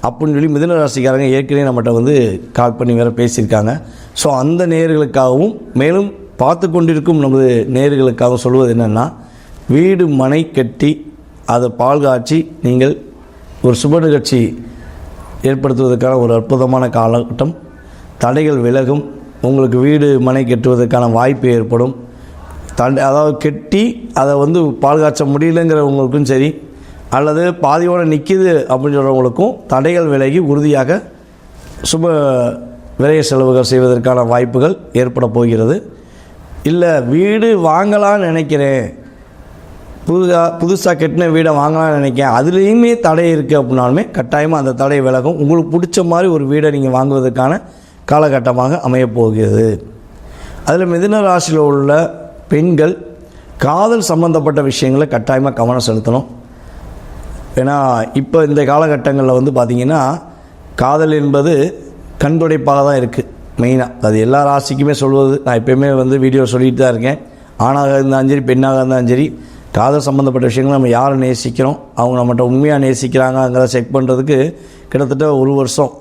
அப்படின்னு சொல்லி மிதுன ராசிக்காரங்க ஏற்கனவே நம்மகிட்ட கால் பண்ணி வேறு பேசியிருக்காங்க. ஸோ அந்த நேயர்களுக்காகவும் மேலும் பார்த்து கொண்டிருக்கும் நமது நேயர்களுக்காகவும் சொல்வது என்னென்னா, வீடு மனை கட்டி அதை பால் காய்ச்சி நீங்கள் ஒரு சுப நிகழ்ச்சி ஏற்படுத்துவதற்கான ஒரு அற்புதமான காலகட்டம். தடைகள் விலகும், உங்களுக்கு வீடு மனை கட்டுவதற்கான வாய்ப்பு ஏற்படும். அதாவது கெட்டி அதை பால் காய்ச்ச முடியலைங்கிறவங்களுக்கும் சரி, அல்லது பாதியோடு நிற்கிது அப்படின்னு சொல்கிறவங்களுக்கும் தடைகள் விலகி உறுதியாக சுப விரய செலவுகள் செய்வதற்கான வாய்ப்புகள் ஏற்பட போகிறது. இல்லை வீடு வாங்கலான்னு நினைக்கிறேன், புதுசாக கட்டின வீடை வாங்கலாம்னு நினைக்கிறேன், அதுலேயுமே தடை இருக்குது அப்படின்னாலுமே கட்டாயமாக அந்த தடை விலகும். உங்களுக்கு பிடிச்ச மாதிரி ஒரு வீடை நீங்கள் வாங்குவதற்கான காலகட்டமாக அமையப்போகிறது. அதில் மிதுன ராசியில் உள்ள பெண்கள் காதல் சம்பந்தப்பட்ட விஷயங்களை கட்டாயமாக கவனம் செலுத்தணும். ஏன்னா இப்போ இந்த காலகட்டங்களில் பார்த்திங்கன்னா காதல் என்பது கண்துடைப்பாக தான் இருக்குது மெயினாக. அது எல்லா ராசிக்குமே சொல்வது, நான் எப்போயுமே வீடியோ சொல்லிட்டு தான் இருக்கேன். ஆணாக இருந்தாலும் சரி, பெண்ணாக இருந்தாலும் சரி, காதல் சம்மந்தப்பட்ட விஷயங்களை நம்ம யாரை நேசிக்கிறோம், அவங்க நம்மகிட்ட உண்மையாக நேசிக்கிறாங்கிறத செக் பண்ணுறதுக்கு கிட்டத்தட்ட 1 வருஷம்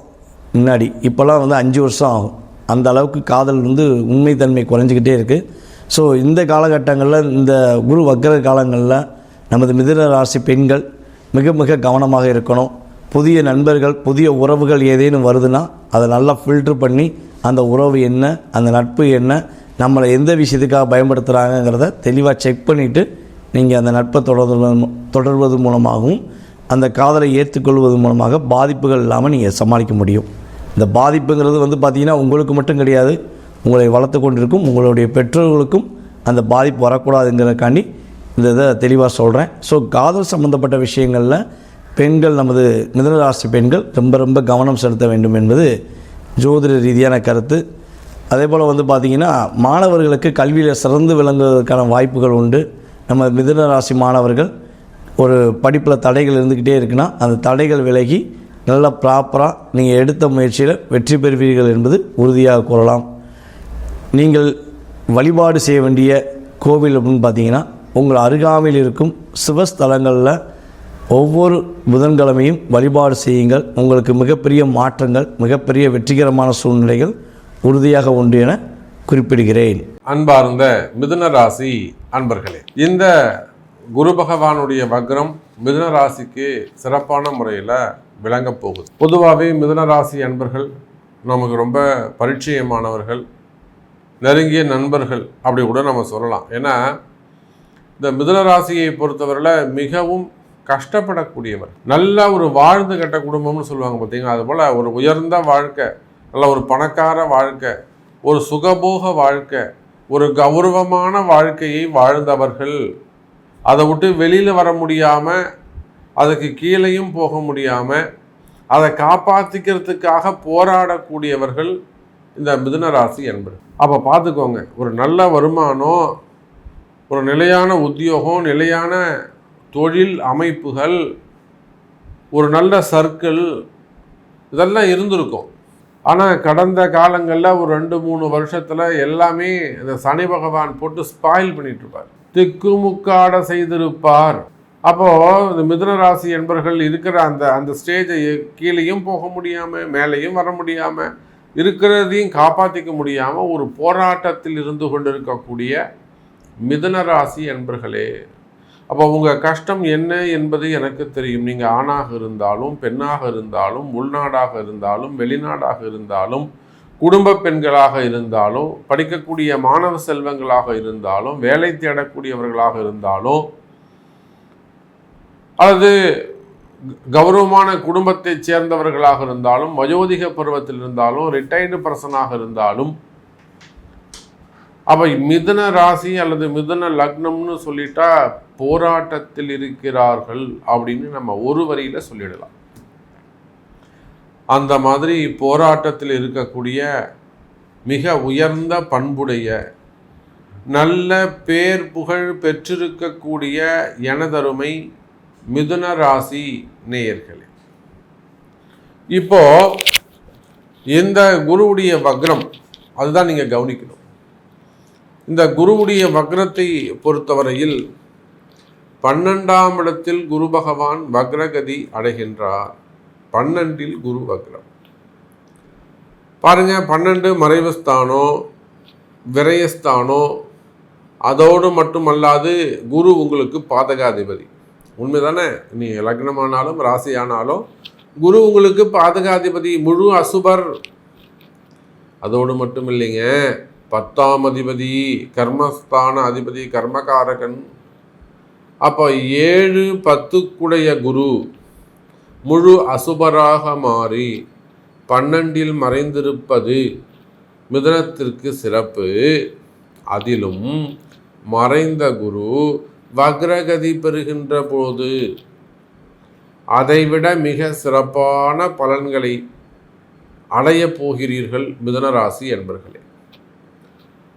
முன்னாடி, இப்போல்லாம் 5 வருஷம் ஆகும். அந்த அளவுக்கு காதல் உண்மைத்தன்மை குறைஞ்சிக்கிட்டே இருக்குது. ஸோ இந்த காலகட்டங்களில், இந்த குரு வக்ர காலங்களில் நமது மிதுன ராசி பெண்கள் மிக மிக கவனமாக இருக்கணும். புதிய நண்பர்கள், புதிய உறவுகள் ஏதேனும் வருதுன்னா அதை நல்லா ஃபில்ட்ரு பண்ணி அந்த உறவு என்ன, அந்த நட்பு என்ன, நம்மளை எந்த விஷயத்துக்காக பயன்படுத்துகிறாங்கிறத தெளிவாக செக் பண்ணிவிட்டு நீங்கள் அந்த நட்பை தொடர்வது மூலமாகவும் அந்த காதலை ஏற்றுக்கொள்வது மூலமாக பாதிப்புகள் இல்லாமல் நீங்கள் சமாளிக்க முடியும். இந்த பாதிப்புங்கிறது பார்த்திங்கன்னா உங்களுக்கு மட்டும் கிடையாது, உங்களை வளர்த்து கொண்டிருக்கும் உங்களுடைய பெற்றோர்களுக்கும் அந்த பாதிப்பு வரக்கூடாதுங்கிறதுக்காண்டி இந்த இதை தெளிவாக சொல்கிறேன். ஸோ காதல் சம்மந்தப்பட்ட விஷயங்களில் பெண்கள், நமது மிதுனராசி பெண்கள் ரொம்ப ரொம்ப கவனம் செலுத்த வேண்டும் என்பது ஜோதிட ரீதியான கருத்து. அதே போல் பார்த்திங்கன்னா மாணவர்களுக்கு கல்வியில் சிறந்து விளங்குவதற்கான வாய்ப்புகள் உண்டு. நம்ம மிதுன ராசி மாணவர்கள் ஒரு படிப்பில் தடைகள் இருந்துக்கிட்டே இருக்குன்னா அந்த தடைகள் விலகி நல்லா ப்ராப்பராக நீங்கள் எடுத்த முயற்சியில் வெற்றி பெறுவீர்கள் என்பது உறுதியாக கூறலாம். நீங்கள் வழிபாடு செய்ய வேண்டிய கோவில் அப்படின்னு பார்த்தீங்கன்னா, உங்கள் அருகாமையில் இருக்கும் சிவஸ்தலங்களில் ஒவ்வொரு புதன்கிழமையும் வழிபாடு செய்யுங்கள். உங்களுக்கு மிகப்பெரிய மாற்றங்கள், மிகப்பெரிய வெற்றிகரமான சூழ்நிலைகள் உறுதியாக உண்டு என குறிப்பிடுகிறேன். அன்பார்ந்த மிதுன ராசி அன்பர்களே, இந்த குரு பகவானுடைய வக்ரம் மிதுன ராசிக்கு சிறப்பான முறையில் விளங்கப் போகுது. பொதுவாகவே மிதுன ராசி அன்பர்கள் நமக்கு ரொம்ப பரிச்சயமானவர்கள், நெருங்கிய நண்பர்கள் அப்படி கூட நம்ம சொல்லலாம். ஏன்னா இந்த மிதுன ராசியை பொறுத்தவரையில் மிகவும் கஷ்டப்படக்கூடியவர். நல்ல ஒரு வாழ்ந்து கட்ட குடும்பம்னு சொல்லுவாங்க பார்த்தீங்கன்னா, அதுபோல் ஒரு உயர்ந்த வாழ்க்கை, நல்ல ஒரு பணக்கார வாழ்க்கை, ஒரு சுகபோக வாழ்க்கை, ஒரு கௌரவமான வாழ்க்கையை வாழ்ந்தவர்கள். அதை விட்டு வெளியில் வர முடியாமல், அதுக்கு கீழேயும் போக முடியாமல், அதை காப்பாற்றிக்கிறதுக்காக போராடக்கூடியவர்கள் இந்த மிதுன ராசி என்பது. அப்போ பார்த்துக்கோங்க, ஒரு நல்ல வருமானம், ஒரு நிலையான உத்தியோகம், நிலையான தொழில் அமைப்புகள், ஒரு நல்ல சர்க்கிள், இதெல்லாம் இருந்திருக்கும். ஆனால் கடந்த காலங்களில் ஒரு 2-3 வருஷத்தில் எல்லாமே இந்த சனி பகவான் போட்டு ஸ்பாயில் பண்ணிட்டு இருப்பார், திக்குமுக்காட செய்திருப்பார். அப்போது இந்த மிதுன ராசி என்பர்கள் இருக்கிற அந்த ஸ்டேஜை கீழேயும் போக முடியாமல் மேலேயும் வர முடியாமல் இருக்கிறதையும் காப்பாற்றிக்க முடியாமல் ஒரு போராட்டத்தில் இருந்து கொண்டிருக்கக்கூடிய மிதுன ராசி என்பர்களே, அப்போ உங்கள் கஷ்டம் என்ன என்பது எனக்கு தெரியும். நீங்கள் ஆணாக இருந்தாலும் பெண்ணாக இருந்தாலும் உள்நாடாக இருந்தாலும் வெளிநாடாக இருந்தாலும் குடும்ப பெண்களாக இருந்தாலும் படிக்கக்கூடிய மாணவ செல்வங்களாக இருந்தாலும் வேலை தேடக்கூடியவர்களாக இருந்தாலும் அல்லது கௌரவமான குடும்பத்தைச் சேர்ந்தவர்களாக இருந்தாலும் வயோதிக பருவத்தில் இருந்தாலும் ரிட்டையர்டு பர்சனாக இருந்தாலும் அவை மிதுன ராசி அல்லது மிதுன லக்னம்னு சொல்லிட்டா போராட்டத்தில் இருக்கிறார்கள் அப்படின்னு நம்ம ஒரு வரியில் சொல்லிடலாம். அந்த மாதிரி போராட்டத்தில் இருக்கக்கூடிய மிக உயர்ந்த பண்புடைய நல்ல பேர் புகழ் பெற்றிருக்கக்கூடிய எனதருமை மிதுன ராசி நேயர்களே, இப்போ இந்த குருவுடைய வக்ரம் அதுதான் நீங்கள் கவனிக்கணும். இந்த குருவுடைய வக்ரத்தை பொறுத்தவரையில் 12ஆம் இடத்தில் குரு பகவான் வக்ரகதி அடைகின்றார். 12இல் குரு வக்ரம் பாருங்க. 12 மறைவுஸ்தானோ விரயஸ்தானோ, அதோடு மட்டுமல்லாது குரு உங்களுக்கு பாதகாதிபதி. உண்மைதானே? நீ லக்னமானாலும் ராசியானாலும் குரு உங்களுக்கு பாதகாதிபதி, முழு அசுபர். அதோடு மட்டும் இல்லைங்க, 10ஆம் அதிபதி, கர்மஸ்தான அதிபதி, கர்மகாரகன். அப்போ 7-10 குரு முழு அசுபராக மாறி 12இல் மறைந்திருப்பது மிதுனத்திற்கு சிறப்பு. அதிலும் மறைந்த குரு வக்ரகதி பெறுகின்ற போது அதைவிட மிக சிறப்பான பலன்களை அடையப் போகிறீர்கள் மிதுனராசி என்பர்களே.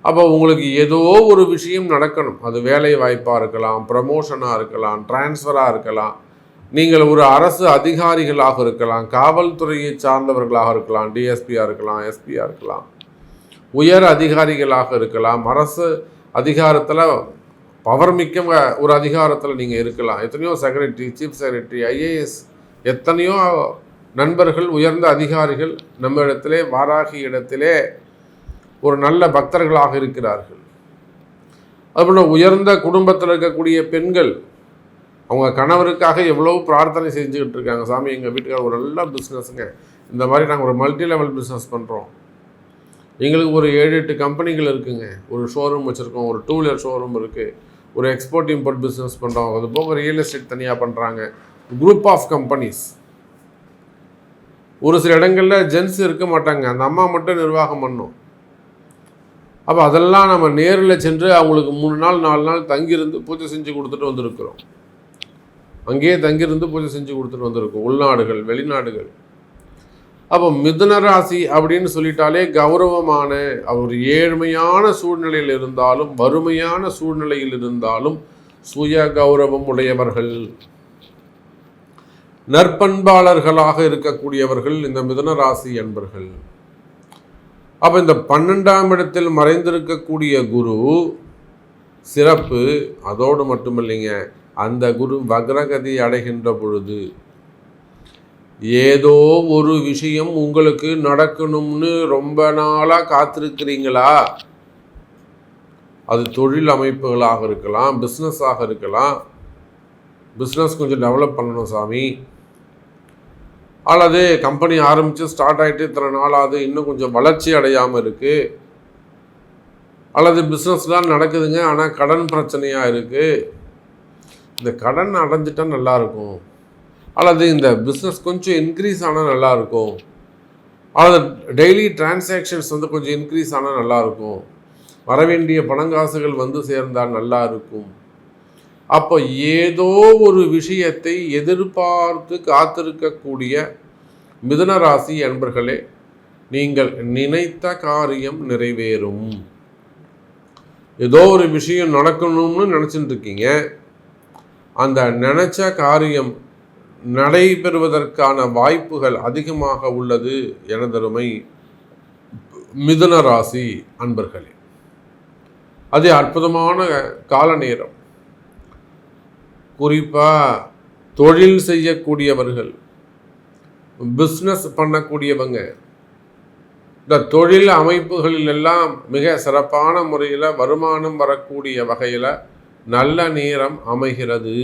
அப்போ உங்களுக்கு ஏதோ ஒரு விஷயம் நடக்கணும். அது வேலை வாய்ப்பாக இருக்கலாம், ப்ரமோஷனாக இருக்கலாம், டிரான்ஸ்ஃபராக இருக்கலாம், நீங்கள் ஒரு அரசு அதிகாரிகளாக இருக்கலாம், காவல்துறையை சார்ந்தவர்களாக இருக்கலாம், டிஎஸ்பியாக இருக்கலாம், எஸ்பியாக இருக்கலாம், உயர் அதிகாரிகளாக இருக்கலாம், அரசு அதிகாரத்தில் பவர் மிக்க ஒரு அதிகாரத்தில் நீங்கள் இருக்கலாம். எத்தனையோ செக்ரட்டரி, சீஃப் செக்ரட்டரி, ஐஏஎஸ், எத்தனையோ நண்பர்கள், உயர்ந்த அதிகாரிகள் நம்ம இடத்திலே வாராகி இடத்திலே ஒரு நல்ல பக்தர்களாக இருக்கிறார்கள். அதுபோல் உயர்ந்த குடும்பத்தில் இருக்கக்கூடிய பெண்கள் அவங்க கணவருக்காக எவ்வளோ பிரார்த்தனை செஞ்சுக்கிட்டு இருக்காங்க. சாமி, எங்கள் வீட்டுக்கார ஒரு நல்ல பிஸ்னஸுங்க, இந்த மாதிரி நாங்கள் ஒரு மல்டி லெவல் பிஸ்னஸ் பண்ணுறோம், எங்களுக்கு ஒரு 7-8 கம்பெனிகள் இருக்குங்க, ஒரு ஷோரூம் வச்சுருக்கோம், ஒரு 2 வீலர் ஷோரூம் இருக்குது, ஒரு எக்ஸ்போர்ட் இம்போர்ட் பிஸ்னஸ் பண்ணுறோம், அது போக ரியல் எஸ்டேட் தனியாக பண்ணுறாங்க, குரூப் ஆஃப் கம்பெனிஸ். ஒரு சில இடங்களில் ஜென்ஸ் இருக்க மாட்டாங்க, அந்த அம்மா மட்டும் நிர்வாகம் பண்ணும். அப்போ அதெல்லாம் நம்ம நேரில் சென்று அவங்களுக்கு 3 நாள் 4 நாள் தங்கியிருந்து பூஜை செஞ்சு கொடுத்துட்டு வந்திருக்கிறோம். அங்கேயே தங்கியிருந்து பூஜை செஞ்சு கொடுத்துட்டு வந்திருக்கோம், உள்நாடுகள் வெளிநாடுகள். அப்போ மிதுன ராசி அப்படின்னு சொல்லிட்டாலே கௌரவமான, அவர் ஏழ்மையான சூழ்நிலையில் இருந்தாலும் வறுமையான சூழ்நிலையில் இருந்தாலும் சுய கௌரவம் உடையவர்கள், நற்பண்பாளர்களாக இருக்கக்கூடியவர்கள் இந்த மிதுன ராசி என்பர்கள். அப்போ இந்த 12ஆம் இடத்தில் மறைந்திருக்கக்கூடிய குரு சிறப்பு. அதோடு மட்டுமில்லைங்க, அந்த குரு வக்ரகதி அடைகின்ற பொழுது ஏதோ ஒரு விஷயம் உங்களுக்கு நடக்கணும்னு ரொம்ப நாளாக காத்திருக்கிறீங்களா? அது தொழில் அமைப்புகளாக இருக்கலாம், பிஸ்னஸாக இருக்கலாம். பிஸ்னஸ் கொஞ்சம் டெவலப் பண்ணணும் சாமி, அல்லது கம்பெனி ஆரம்பித்து ஸ்டார்ட் ஆகிட்டு இத்தனை நாளாவது இன்னும் கொஞ்சம் வளர்ச்சி அடையாமல் இருக்குது, அல்லது பிஸ்னஸ்லாம் நடக்குதுங்க ஆனால் கடன் பிரச்சனையாக இருக்குது, இந்த கடன் அடைஞ்சிட்டா நல்லாயிருக்கும், அல்லது இந்த பிஸ்னஸ் கொஞ்சம் இன்க்ரீஸ் ஆனால் நல்லாயிருக்கும், அல்லது டெய்லி டிரான்சாக்ஷன்ஸ் வந்து கொஞ்சம் இன்க்ரீஸ் ஆனால் நல்லாயிருக்கும், வரவேண்டிய பணங்காசுகள் வந்து சேர்ந்தால் நல்லா இருக்கும். அப்போ ஏதோ ஒரு விஷயத்தை எதிர்பார்த்து காத்திருக்கக்கூடிய மிதுன ராசி அன்பர்களே, நீங்கள் நினைத்த காரியம் நிறைவேறும். ஏதோ ஒரு விஷயம் நடக்கணும்னு நினச்சிட்டு இருக்கீங்க, அந்த நினச்ச காரியம் நடைபெறுவதற்கான வாய்ப்புகள் அதிகமாக உள்ளது எனதருமை மிதுன ராசி அன்பர்களே. அது அற்புதமான கால நேரம். குறிப்பாக தொழில் செய்யக்கூடியவர்கள், பிஸ்னஸ் பண்ணக்கூடியவங்க, இந்த தொழில் அமைப்புகளில் எல்லாம் மிக சிறப்பான முறையில் வருமானம் வரக்கூடிய வகையில் நல்ல நேரம் அமைகிறது.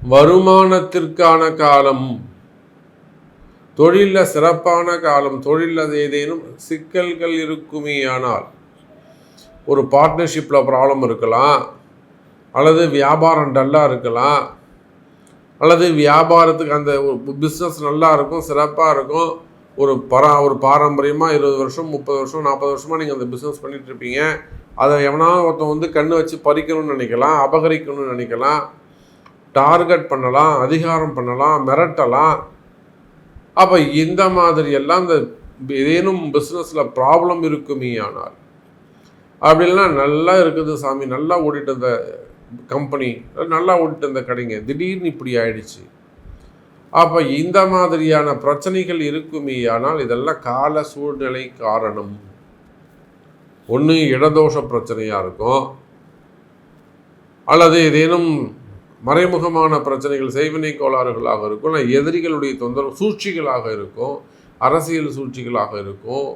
வருமானத்திற்கான காலம், தொழிலில் சிறப்பான காலம். தொழிலில் ஏதேனும் சிக்கல்கள் இருக்குமேயானால், ஒரு பார்ட்னர்ஷிப்பில் ப்ராப்ளம் இருக்கலாம், அல்லது வியாபாரம் டல்லாக இருக்கலாம், அல்லது வியாபாரத்துக்கு அந்த பிஸ்னஸ் நல்லா இருக்கும், சிறப்பாக இருக்கும். ஒரு பாரம்பரியமாக 20 வருஷம் 30 வருஷம் 40 வருஷமாக நீங்கள் அந்த பிஸ்னஸ் பண்ணிகிட்ருப்பீங்க. அதை எவனா ஒருத்தன் கண்ணு வச்சு பறிக்கணும்னு நினைக்கலாம், அபகரிக்கணும்னு நினைக்கலாம், டார்கெட் பண்ணலாம், அதிகாரம் பண்ணலாம், மிரட்டலாம். அப்போ இந்த மாதிரி எல்லாம் இந்த ஏதேனும் பிஸ்னஸில் ப்ராப்ளம் இருக்குமே ஆனால், அப்படிலாம் நல்லா இருக்குது சாமி, நல்லா ஓடிட்டு இருந்த கம்பெனி, நல்லா ஓடிட்டு இருந்த கடைங்க திடீர்னு இப்படி ஆயிடுச்சு. அப்போ இந்த மாதிரியான பிரச்சனைகள் இருக்குமே ஆனால் இதெல்லாம் கால சூழ்நிலை காரணம். ஒன்று இடதோஷ பிரச்சனையாக இருக்கும், அல்லது ஏதேனும் மறைமுகமான பிரச்சனைகள் செய்வினை கோளாறுகளாக இருக்கும், இல்லை எதிரிகளுடைய தொந்தரவு சூழ்ச்சிகளாக இருக்கும், அரசியல் சூழ்ச்சிகளாக இருக்கும்.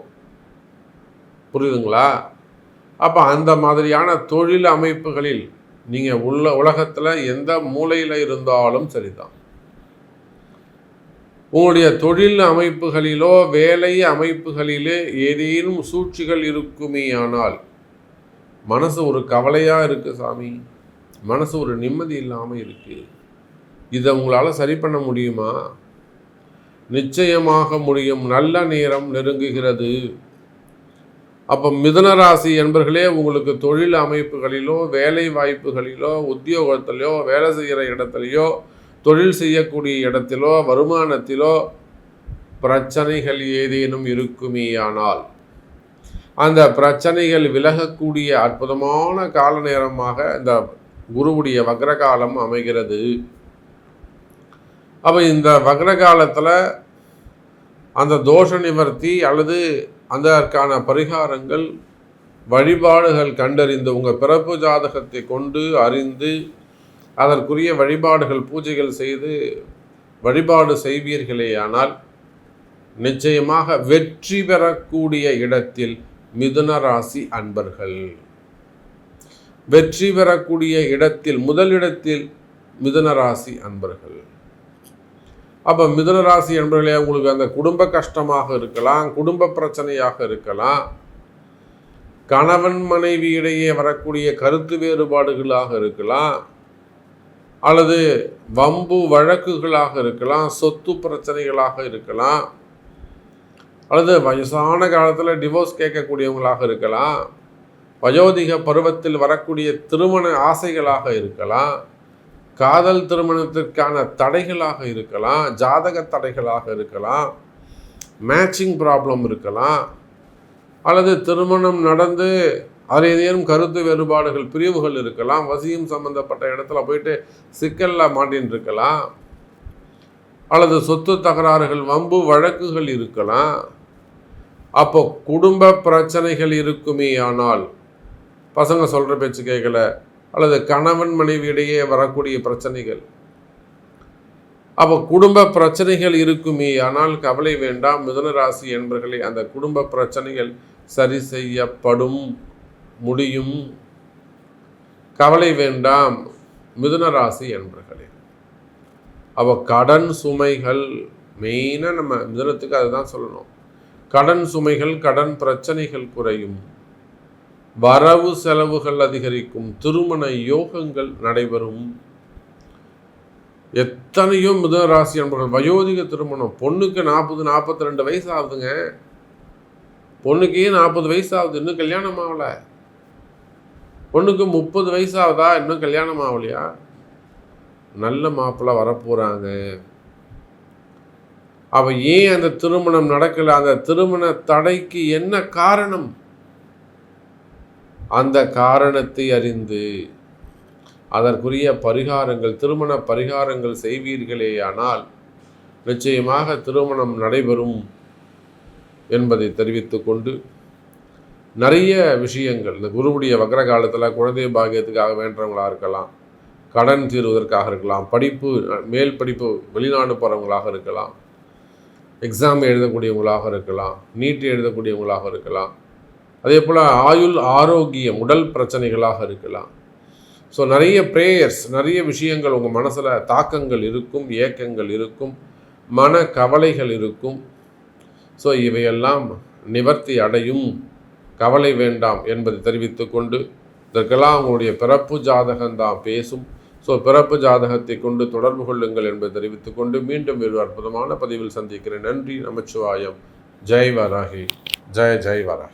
புரியுதுங்களா? அப்போ அந்த மாதிரியான தொழில் அமைப்புகளில் நீங்கள் உலகத்தில் எந்த மூலையில் இருந்தாலும் சரிதான், உங்களுடைய தொழில் அமைப்புகளிலோ வேலை அமைப்புகளிலே ஏதேனும் சூழ்ச்சிகள் இருக்குமே ஆனால் மனசு ஒரு கவலையாக இருக்குது சாமி, மனசு ஒரு நிம்மதி இல்லாமல் இருக்குது. இதை உங்களால் சரி பண்ண முடியுமா? நிச்சயமாக முடியும். நல்ல நேரம் நெருங்குகிறது. அப்போ மிதுனராசி என்பர்களே, உங்களுக்கு தொழில் அமைப்புகளிலோ வேலை வாய்ப்புகளிலோ உத்தியோகத்திலோ வேலை செய்கிற இடத்துலையோ தொழில் செய்யக்கூடிய இடத்திலோ வருமானத்திலோ பிரச்சனைகள் ஏதேனும் இருக்குமேயானால் அந்த பிரச்சனைகள் விலகக்கூடிய அற்புதமான கால நேரமாக இந்த குருவுடைய வக்ரகாலம் அமைகிறது. அப்போ இந்த வக்ரகாலத்தில் அந்த தோஷ நிவர்த்தி அல்லது அதற்கான பரிகாரங்கள் வழிபாடுகள் கண்டறிந்து உங்கள் பிறப்பு ஜாதகத்தை கொண்டு அறிந்து அதற்குரிய வழிபாடுகள் பூஜைகள் செய்து வழிபாடு செய்வீர்களேயானால் நிச்சயமாக வெற்றி பெறக்கூடிய இடத்தில் மிதுன ராசி அன்பர்கள் வெற்றி பெறக்கூடிய இடத்தில் முதலிடத்தில் மிதுன ராசி அன்பர்கள். அப்போ மிதுன ராசி அன்பர்களே, உங்களுக்கு அந்த குடும்ப கஷ்டமாக இருக்கலாம், குடும்ப பிரச்சனையாக இருக்கலாம், கணவன் மனைவி இடையே வரக்கூடிய கருத்து வேறுபாடுகளாக இருக்கலாம், அல்லது வம்பு வழக்குகளாக இருக்கலாம், சொத்து பிரச்சனைகளாக இருக்கலாம், அல்லது வயசான காலத்தில் டிவோர்ஸ் கேட்கக்கூடியவங்களாக இருக்கலாம், வயோதிக பருவத்தில் வரக்கூடிய திருமண ஆசைகளாக இருக்கலாம், காதல் திருமணத்திற்கான தடைகளாக இருக்கலாம், ஜாதக தடைகளாக இருக்கலாம், மேட்சிங் ப்ராப்ளம் இருக்கலாம், அல்லது திருமணம் நடந்து அதில் ஏதேனும் கருத்து வேறுபாடுகள் பிரிவுகள் இருக்கலாம், வசியம் சம்பந்தப்பட்ட இடத்துல போயிட்டு சிக்கலில் மாட்டின்னு இருக்கலாம், அல்லது சொத்து தகராறுகள் வம்பு வழக்குகள் இருக்கலாம். அப்போ குடும்ப பிரச்சனைகள் இருக்குமே ஆனால் பசங்க சொல்கிற பேச்சு கேட்கல, அல்லது கணவன் மனைவி இடையே வரக்கூடிய பிரச்சனைகள், அப்போ குடும்ப பிரச்சனைகள் இருக்குமே ஆனால் கவலை வேண்டாம் மிதுன ராசி என்பர்களே, அந்த குடும்ப பிரச்சனைகள் சரி செய்யப்படும் முடியும். கவலை வேண்டாம் மிதுன ராசி என்பர்களே. அப்போ கடன் சுமைகள் மெயினாக நம்ம மிதுனத்துக்கு அதுதான் சொல்லணும். கடன் சுமைகள் கடன் பிரச்சனைகள் குறையும், வரவு செலவுகள் அதிகரிக்கும், திருமண யோகங்கள் நடைபெறும். எத்தனையோ மிதுன ராசி என்பவர்கள் வயோதிக திருமணம், பொண்ணுக்கு 40-42 வயசு ஆகுதுங்க, பொண்ணுக்கே 40 வயசு ஆகுது, இன்னும் கல்யாணம் ஆகலை. பொண்ணுக்கு 30 வயசு ஆகுதா, இன்னும் கல்யாணம் ஆகலையா? நல்ல மாப்பிள்ளை வரப்போகிறாங்க. அவ ஏன் அந்த திருமணம் நடக்கலை? அந்த திருமண தடைக்கு என்ன காரணம்? அந்த காரணத்தை அறிந்து அதற்குரிய பரிகாரங்கள், திருமண பரிகாரங்கள் செய்வீர்களேயானால் நிச்சயமாக திருமணம் நடைபெறும் என்பதை தெரிவித்து கொண்டு, நிறைய விஷயங்கள் இந்த குருவுடைய வக்ர காலத்தில் குழந்தை பாக்கியத்துக்காக வேண்டவங்களாக இருக்கலாம், கடன் தீர்வதற்காக இருக்கலாம், படிப்பு மேல் படிப்பு வெளிநாடு போகிறவங்களாக இருக்கலாம், எக்ஸாம் எழுதக்கூடியவங்களாக இருக்கலாம், நீட் எழுதக்கூடியவங்களாக இருக்கலாம், அதே போல் ஆயுள் ஆரோக்கியம் உடல் பிரச்சனைகளாக இருக்கலாம். ஸோ நிறைய ப்ரேயர்ஸ், நிறைய விஷயங்கள் உங்கள் மனசில் தாக்கங்கள் இருக்கும், ஏக்கங்கள் இருக்கும், மன கவலைகள் இருக்கும். ஸோ இவையெல்லாம் நிவர்த்தி அடையும், கவலை வேண்டாம் என்பதை தெரிவித்து கொண்டு, இதற்கெல்லாம் உங்களுடைய பிறப்பு ஜாதகம்தான் பேசும். ஸோ பிறப்பு ஜாதகத்தை கொண்டு தொடர்பு கொள்ளுங்கள் என்பதை தெரிவித்துக் கொண்டு மீண்டும் ஒரு அற்புதமான பதிவில் சந்திக்கிறேன். நன்றி. நமச்சிவாயம். ஜெய் வராகி. ஜெய் ஜெய் வராகி.